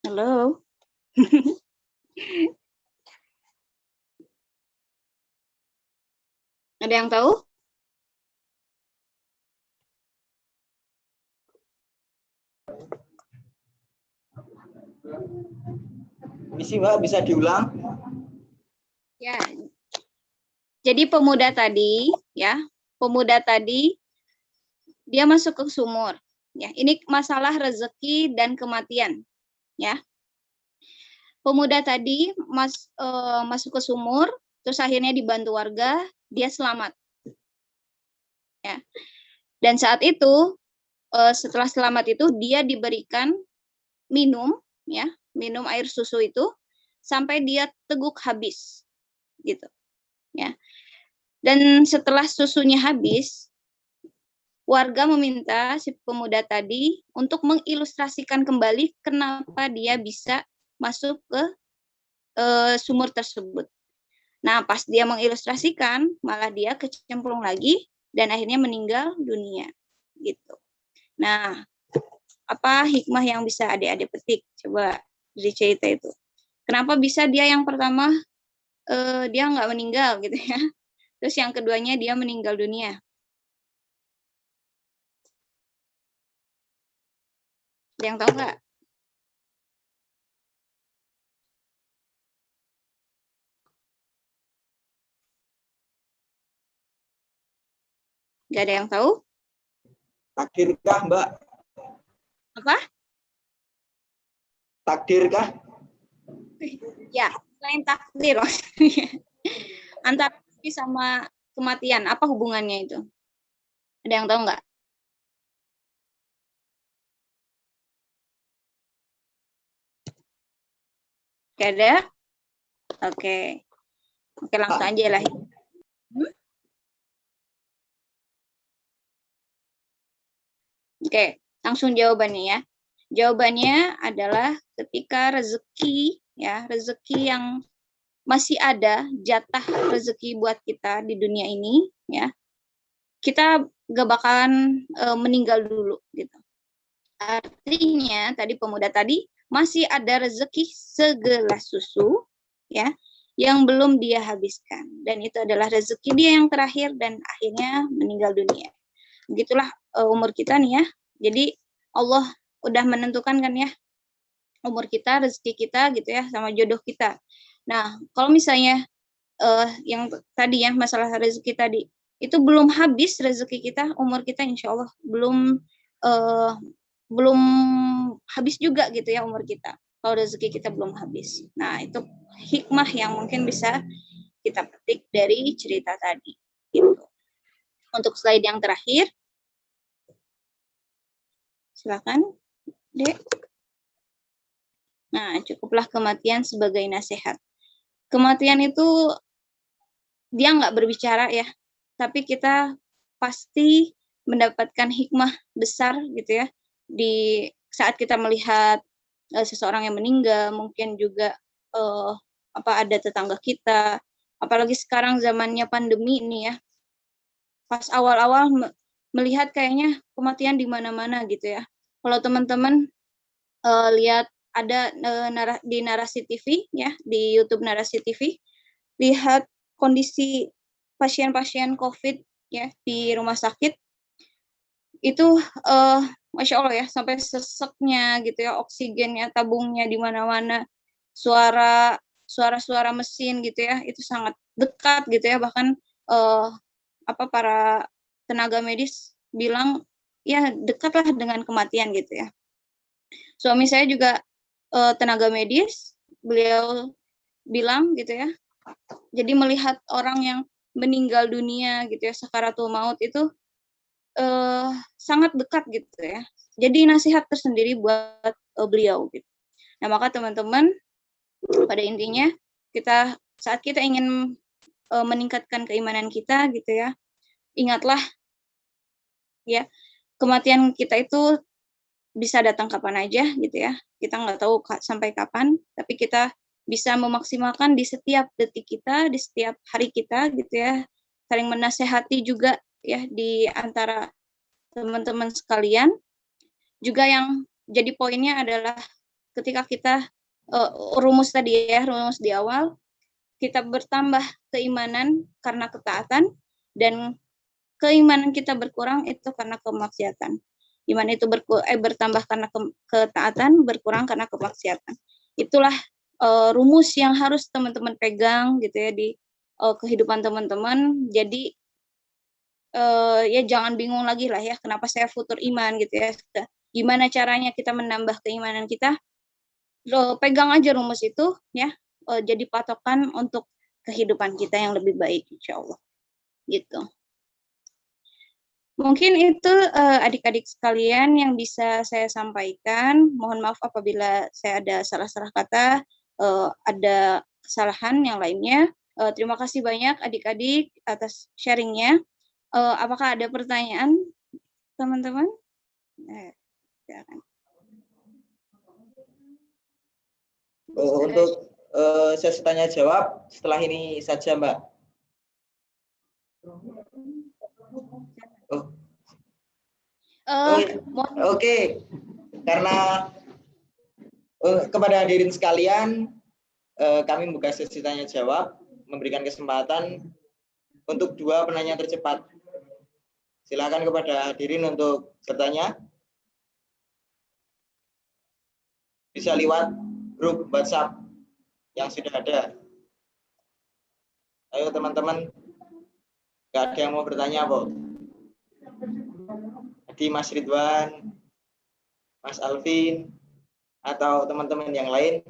Halo? Ada yang tahu? Misi Mbak, bisa diulang? Ya. Jadi pemuda tadi dia masuk ke sumur. Ya, ini masalah rezeki dan kematian. Ya. Pemuda tadi masuk ke sumur, terus akhirnya dibantu warga, dia selamat. Ya. Dan saat itu setelah selamat itu dia diberikan minum air susu itu sampai dia teguk habis gitu ya. Dan setelah susunya habis, warga meminta si pemuda tadi untuk mengilustrasikan kembali kenapa dia bisa masuk ke sumur tersebut. Nah, pas dia mengilustrasikan, malah dia kecemplung lagi dan akhirnya meninggal dunia gitu. Nah, apa hikmah yang bisa adik-adik petik? Coba dari cerita itu. Kenapa bisa dia yang pertama dia nggak meninggal gitu ya? Terus yang keduanya dia meninggal dunia. Yang tahu nggak? Nggak ada yang tahu? Takdirkah, Mbak? Apa? Takdirkah? Ya, selain takdir. Antara rezeki sama kematian, apa hubungannya itu? Ada yang tahu nggak? Oke, ada? Oke. Oke, langsung aja lah. Oke, langsung jawabannya ya. Jawabannya adalah ketika rezeki ya, rezeki yang masih ada, jatah rezeki buat kita di dunia ini ya, kita gak bakalan meninggal dulu gitu. Artinya tadi pemuda tadi masih ada rezeki segelas susu ya yang belum dia habiskan, dan itu adalah rezeki dia yang terakhir dan akhirnya meninggal dunia. Begitulah umur kita nih ya. Jadi Allah udah menentukan kan ya umur kita, rezeki kita gitu ya, sama jodoh kita. Nah, kalau misalnya yang tadi ya masalah rezeki tadi itu belum habis rezeki kita, umur kita insya Allah belum habis juga gitu ya umur kita. Kalau rezeki kita belum habis. Nah, itu hikmah yang mungkin bisa kita petik dari cerita tadi. Gitu. Untuk slide yang terakhir, silakan, Dek. Nah, cukuplah kematian sebagai nasihat. Kematian itu dia nggak berbicara ya, tapi kita pasti mendapatkan hikmah besar gitu ya di saat kita melihat seseorang yang meninggal, mungkin juga ada tetangga kita, apalagi sekarang zamannya pandemi ini ya, pas awal-awal melihat kayaknya kematian di mana-mana gitu ya. Kalau teman-teman lihat ada di Narasi TV ya, di YouTube Narasi TV, lihat kondisi pasien-pasien COVID ya di rumah sakit itu Masya Allah ya, sampai seseknya gitu ya, oksigennya, tabungnya di mana-mana, suara mesin gitu ya, itu sangat dekat gitu ya, bahkan para tenaga medis bilang ya dekatlah dengan kematian gitu ya. Suami saya juga tenaga medis, beliau bilang gitu ya, jadi melihat orang yang meninggal dunia gitu ya, sakaratul maut itu sangat dekat gitu ya. Jadi nasihat tersendiri buat beliau gitu. Nah, maka teman-teman pada intinya saat kita ingin meningkatkan keimanan kita gitu ya, ingatlah ya, kematian kita itu bisa datang kapan aja gitu ya. Kita nggak tahu sampai kapan, tapi kita bisa memaksimalkan di setiap detik kita, di setiap hari kita gitu ya. Saling menasehati juga ya di antara teman-teman sekalian. Juga yang jadi poinnya adalah ketika kita rumus tadi ya, rumus di awal, kita bertambah keimanan karena ketaatan, dan keimanan kita berkurang itu karena kemaksiatan. Iman itu bertambah karena ketaatan, berkurang karena kemaksiatan. Itulah rumus yang harus teman-teman pegang gitu ya di kehidupan teman-teman. Jadi ya jangan bingung lagi lah ya, kenapa saya futur iman gitu ya. Gimana caranya kita menambah keimanan kita? Pegang aja rumus itu ya, jadi patokan untuk kehidupan kita yang lebih baik insya Allah. Gitu. Mungkin itu adik-adik sekalian yang bisa saya sampaikan. Mohon maaf apabila saya ada salah-salah kata, ada kesalahan yang lainnya. Terima kasih banyak adik-adik atas sharingnya. Apakah ada pertanyaan, teman-teman? Untuk sesi tanya jawab setelah ini saja, Mbak. Oke. Karena kepada hadirin sekalian, kami membuka sesi tanya jawab, memberikan kesempatan untuk 2 penanya tercepat. Silakan kepada hadirin untuk bertanya. Bisa lewat grup WhatsApp yang sudah ada. Ayo teman-teman, nggak ada yang mau bertanya kok. Jadi Mas Ridwan, Mas Alvin, atau teman-teman yang lain.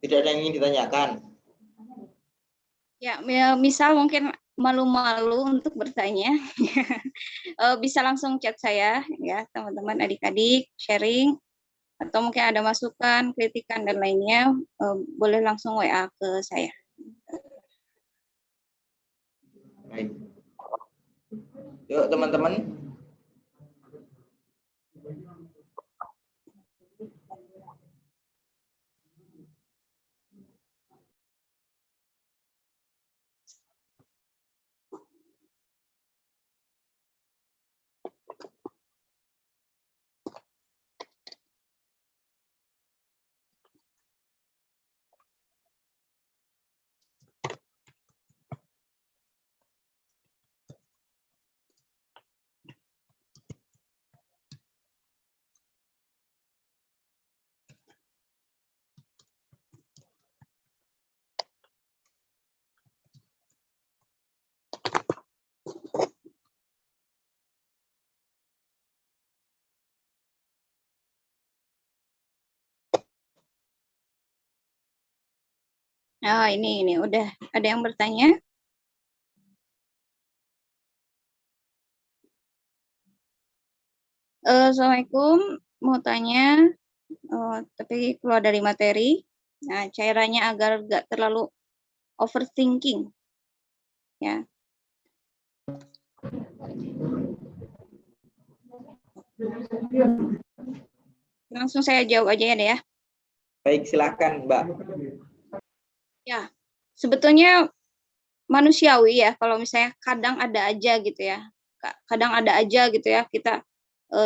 Tidak ada yang ingin ditanyakan. Ya, misal mungkin malu-malu untuk bertanya, bisa langsung chat saya ya teman-teman, adik-adik sharing. atau mungkin ada masukan, kritikan dan lainnya, boleh langsung WA ke saya. Baik. Yuk teman-teman. Nah, ini udah ada yang bertanya. Assalamualaikum, mau tanya, tapi keluar dari materi. Nah, caranya agar nggak terlalu overthinking, ya. Langsung saya jawab aja ya deh ya. Baik, silakan Mbak. Ya, sebetulnya manusiawi ya, kalau misalnya kadang ada aja gitu ya, kadang ada aja gitu ya, kita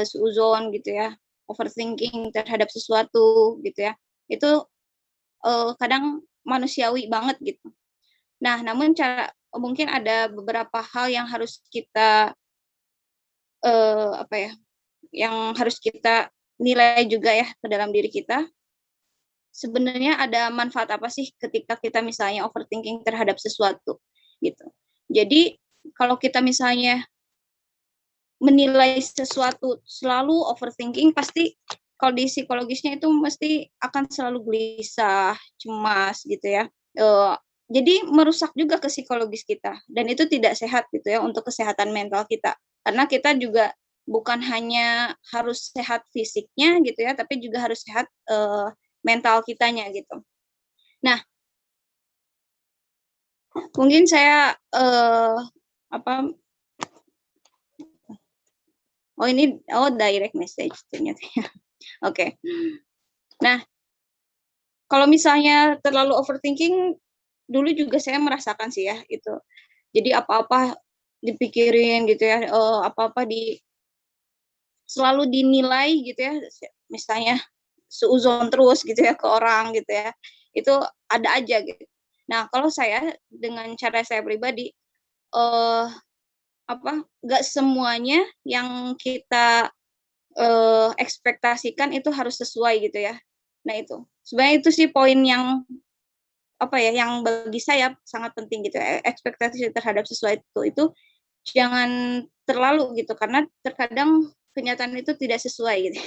suuzon gitu ya, overthinking terhadap sesuatu gitu ya, itu kadang manusiawi banget gitu. Nah, namun mungkin ada beberapa hal yang harus kita yang harus kita nilai juga ya ke dalam diri kita. Sebenarnya ada manfaat apa sih ketika kita misalnya overthinking terhadap sesuatu gitu. Jadi kalau kita misalnya menilai sesuatu selalu overthinking, pasti kalau di psikologisnya itu mesti akan selalu gelisah, cemas gitu ya. Jadi merusak juga ke psikologis kita, dan itu tidak sehat gitu ya untuk kesehatan mental kita. Karena kita juga bukan hanya harus sehat fisiknya gitu ya, tapi juga harus sehat mental kitanya gitu. Nah, mungkin saya direct message ternyata. Oke. Nah, kalau misalnya terlalu overthinking, dulu juga saya merasakan sih ya itu. Jadi apa-apa dipikirin gitu ya, apa-apa selalu dinilai gitu ya, misalnya suuzon terus gitu ya ke orang gitu ya, itu ada aja gitu. Nah, kalau saya dengan cara saya pribadi, nggak semuanya yang kita ekspektasikan itu harus sesuai gitu ya. Nah itu, sebenarnya itu sih poin yang yang bagi saya sangat penting gitu ya. Ekspektasi terhadap sesuatu itu jangan terlalu gitu, karena terkadang kenyataan itu tidak sesuai gitu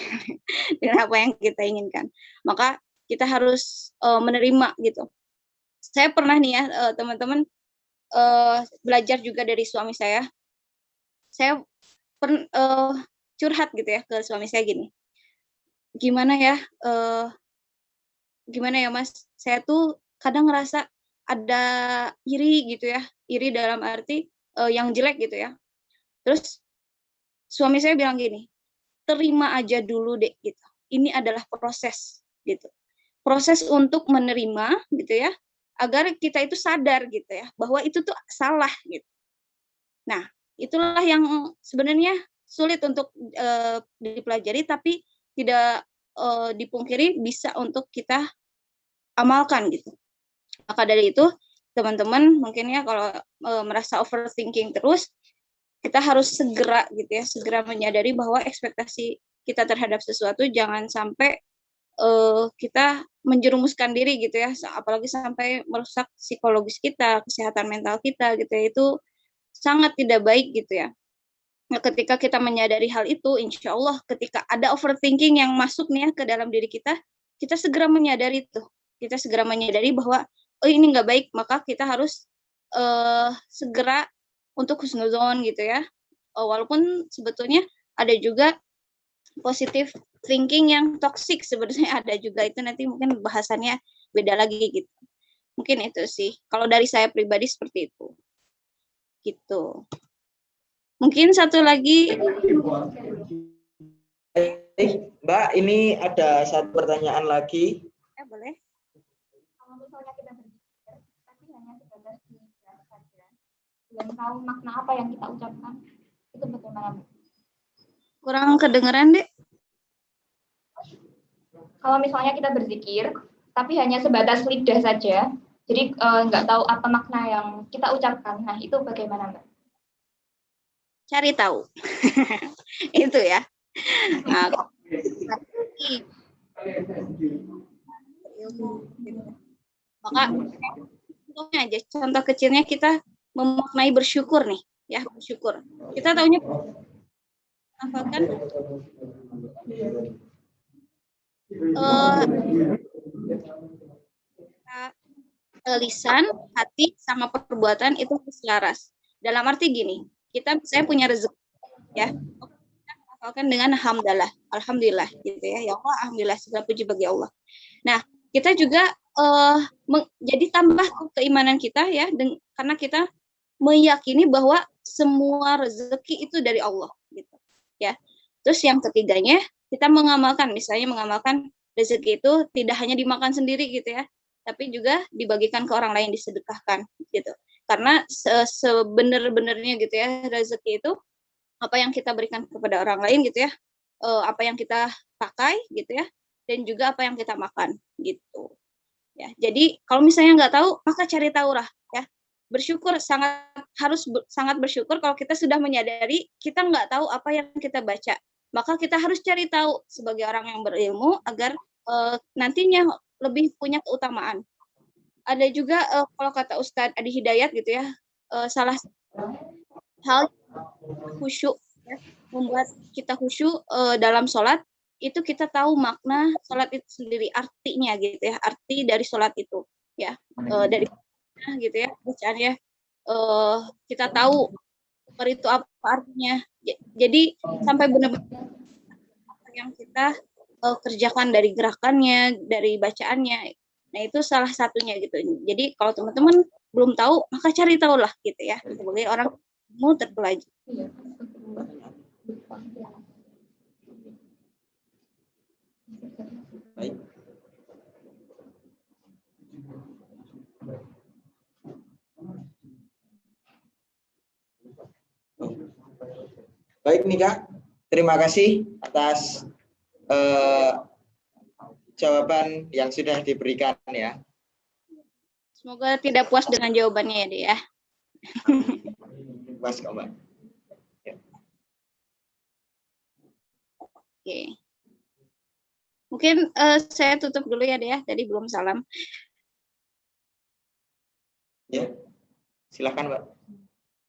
dengan apa yang kita inginkan. Maka kita harus menerima gitu. Saya pernah nih ya teman-teman belajar juga dari suami saya. Saya curhat gitu ya ke suami saya gini. Gimana ya Mas, saya tuh kadang ngerasa ada iri gitu ya, iri dalam arti yang jelek gitu ya. Terus suami saya bilang gini, terima aja dulu deh gitu. Ini adalah proses gitu. Proses untuk menerima gitu ya, agar kita itu sadar gitu ya, bahwa itu tuh salah gitu. Nah, itulah yang sebenarnya sulit untuk dipelajari, tapi tidak dipungkiri bisa untuk kita amalkan gitu. Maka dari itu, teman-teman mungkin ya kalau merasa overthinking terus, kita harus segera gitu ya, segera menyadari bahwa ekspektasi kita terhadap sesuatu jangan sampai kita menjerumuskan diri gitu ya, apalagi sampai merusak psikologis kita, kesehatan mental kita gitu ya, itu sangat tidak baik gitu ya. Nah, ketika kita menyadari hal itu, insya Allah ketika ada overthinking yang masuk nih ya ke dalam diri kita segera menyadari itu. Kita segera menyadari bahwa ini nggak baik, maka kita harus segera untuk husnuzon gitu ya. Walaupun sebetulnya ada juga positive thinking yang toxic sebenarnya ada juga, itu nanti mungkin bahasannya beda lagi gitu. Mungkin itu sih kalau dari saya pribadi seperti itu gitu. Mungkin satu lagi. Mbak, ini ada satu pertanyaan lagi. Boleh. Kalau misalnya kita berzikir, tapi hanya sebatas diam saja, belum tahu makna apa yang kita ucapkan, itu bagaimana? Kurang kedengeran, Dek. Kalau misalnya kita berzikir, tapi hanya sebatas lidah saja, jadi nggak tahu apa makna yang kita ucapkan, nah itu bagaimana, Mbak? Cari tahu. Itu ya. Nah, maka contohnya aja, contoh kecilnya kita memaknai bersyukur nih, ya bersyukur. Kita tahunya hafalkan lisan, hati, sama perbuatan itu harus selaras. Dalam arti gini, kita misalnya punya rezeki, ya, kita hafalkan dengan hamdalah, alhamdulillah, gitu ya. Ya Allah, alhamdulillah, segala puji bagi Allah. Nah, kita juga jadi tambah keimanan kita ya, karena kita meyakini bahwa semua rezeki itu dari Allah, gitu, ya. Terus yang ketiganya, kita mengamalkan, misalnya mengamalkan rezeki itu tidak hanya dimakan sendiri, gitu ya, tapi juga dibagikan ke orang lain, disedekahkan, gitu. Karena sebenar-benarnya gitu ya, rezeki itu apa yang kita berikan kepada orang lain gitu ya, apa yang kita pakai gitu ya, dan juga apa yang kita makan gitu. Ya, jadi kalau misalnya nggak tahu, maka cari tahu lah ya. Bersyukur sangat bersyukur kalau kita sudah menyadari kita nggak tahu apa yang kita baca. Maka kita harus cari tahu sebagai orang yang berilmu agar nantinya lebih punya keutamaan. Ada juga kalau kata Ustadz Adi Hidayat gitu ya, salah hal khusyuk ya, membuat kita khusyuk dalam sholat, itu kita tahu makna sholat itu sendiri, artinya gitu ya, arti dari sholat itu ya, dari gitu ya bacaannya, kita tahu itu apa artinya. Jadi sampai benar-benar apa yang kita kerjakan dari gerakannya, dari bacaannya. Nah, itu salah satunya gitu. Jadi kalau teman-teman belum tahu, maka cari tahu lah gitu ya, sebagai orang mau terpelajar. Baik. Baik nih Kak, terima kasih atas jawaban yang sudah diberikan ya. Semoga tidak puas dengan jawabannya ya, Dek ya. Puas kok, Mbak. Ya. Oke. Mungkin saya tutup dulu ya, Dek ya. Tadi belum salam. Ya, silakan Mbak.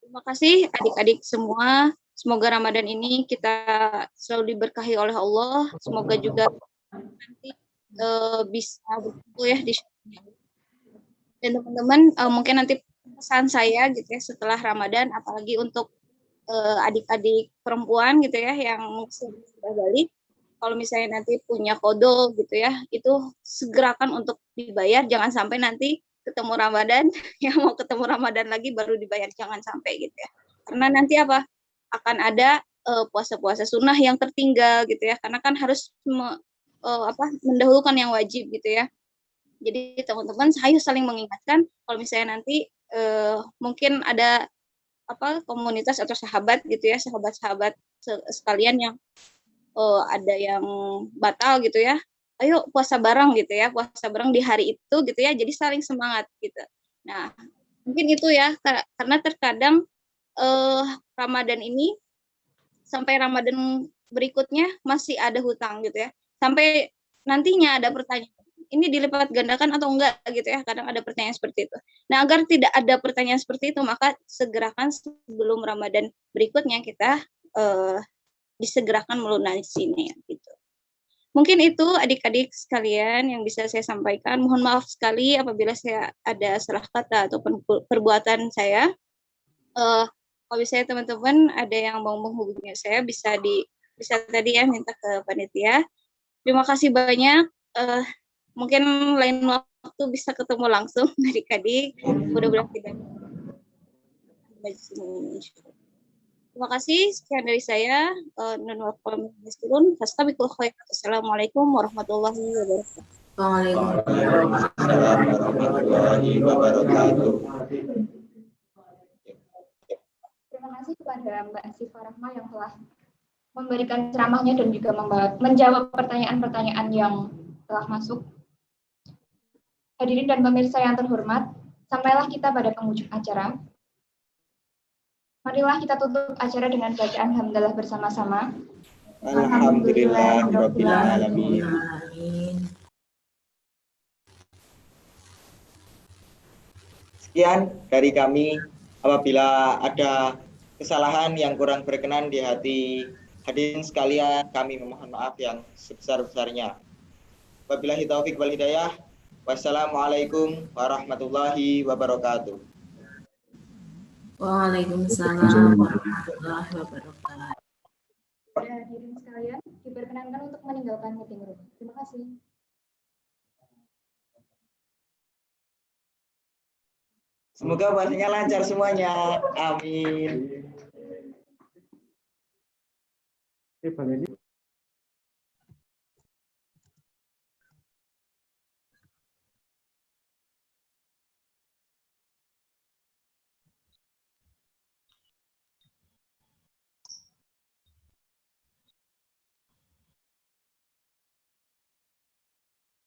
Terima kasih adik-adik semua. Semoga Ramadan ini kita selalu diberkahi oleh Allah. Semoga juga nanti bisa berkumpul ya di sini. Dan teman-teman mungkin nanti pesan saya gitu ya setelah Ramadan, apalagi untuk adik-adik perempuan gitu ya yang sudah balik, kalau misalnya nanti punya kodo gitu ya, itu segerakan untuk dibayar, jangan sampai nanti ketemu Ramadan yang mau ketemu Ramadan lagi baru dibayar, jangan sampai gitu ya. Karena nanti apa akan ada puasa-puasa sunnah yang tertinggal gitu ya, karena kan harus mendahulukan yang wajib gitu ya. Jadi teman-teman saya saling mengingatkan kalau misalnya nanti mungkin ada komunitas atau sahabat gitu ya, sahabat-sahabat sekalian yang ada yang batal gitu ya, ayo puasa bareng gitu ya, puasa bareng di hari itu gitu ya, jadi saling semangat gitu. Nah mungkin itu ya, karena terkadang Ramadan ini sampai Ramadan berikutnya masih ada hutang gitu ya, sampai nantinya ada pertanyaan, ini dilipat gandakan atau enggak gitu ya, kadang ada pertanyaan seperti itu. Nah agar tidak ada pertanyaan seperti itu, maka segerakan sebelum Ramadan berikutnya kita disegerakan melunasinya gitu. Mungkin itu adik-adik sekalian yang bisa saya sampaikan. Mohon maaf sekali apabila saya ada salah kata ataupun perbuatan saya. Kalau misalnya teman-teman ada yang mau menghubungi saya, bisa di bisa tadi ya minta ke panitia. Terima kasih banyak. Mungkin lain waktu bisa ketemu langsung adik-adik. Mudah-mudahan tidak. Terima kasih. Sekian dari saya. Assalamualaikum warahmatullahi wabarakatuh. Waalaikumsalam warahmatullahi wabarakatuh. Terima kasih kepada Mbak Syifa Rahma yang telah memberikan ceramahnya dan juga menjawab pertanyaan-pertanyaan yang telah masuk. Hadirin dan pemirsa yang terhormat, sampailah kita pada penghujung acara. Marilah kita tutup acara dengan bacaan hamdalah bersama-sama. Alhamdulillahirabbil alamin. Sekian dari kami. Apabila ada kesalahan yang kurang berkenan di hati hadirin sekalian, kami memohon maaf yang sebesar-besarnya. Wabillahi taufik wal hidayah. Wassalamualaikum warahmatullahi wabarakatuh. Waalaikumsalam warahmatullahi wabarakatuh. Hadirin sekalian, diperkenankan untuk meninggalkan meeting room. Terima kasih. Semoga puasanya lancar semuanya. Amin.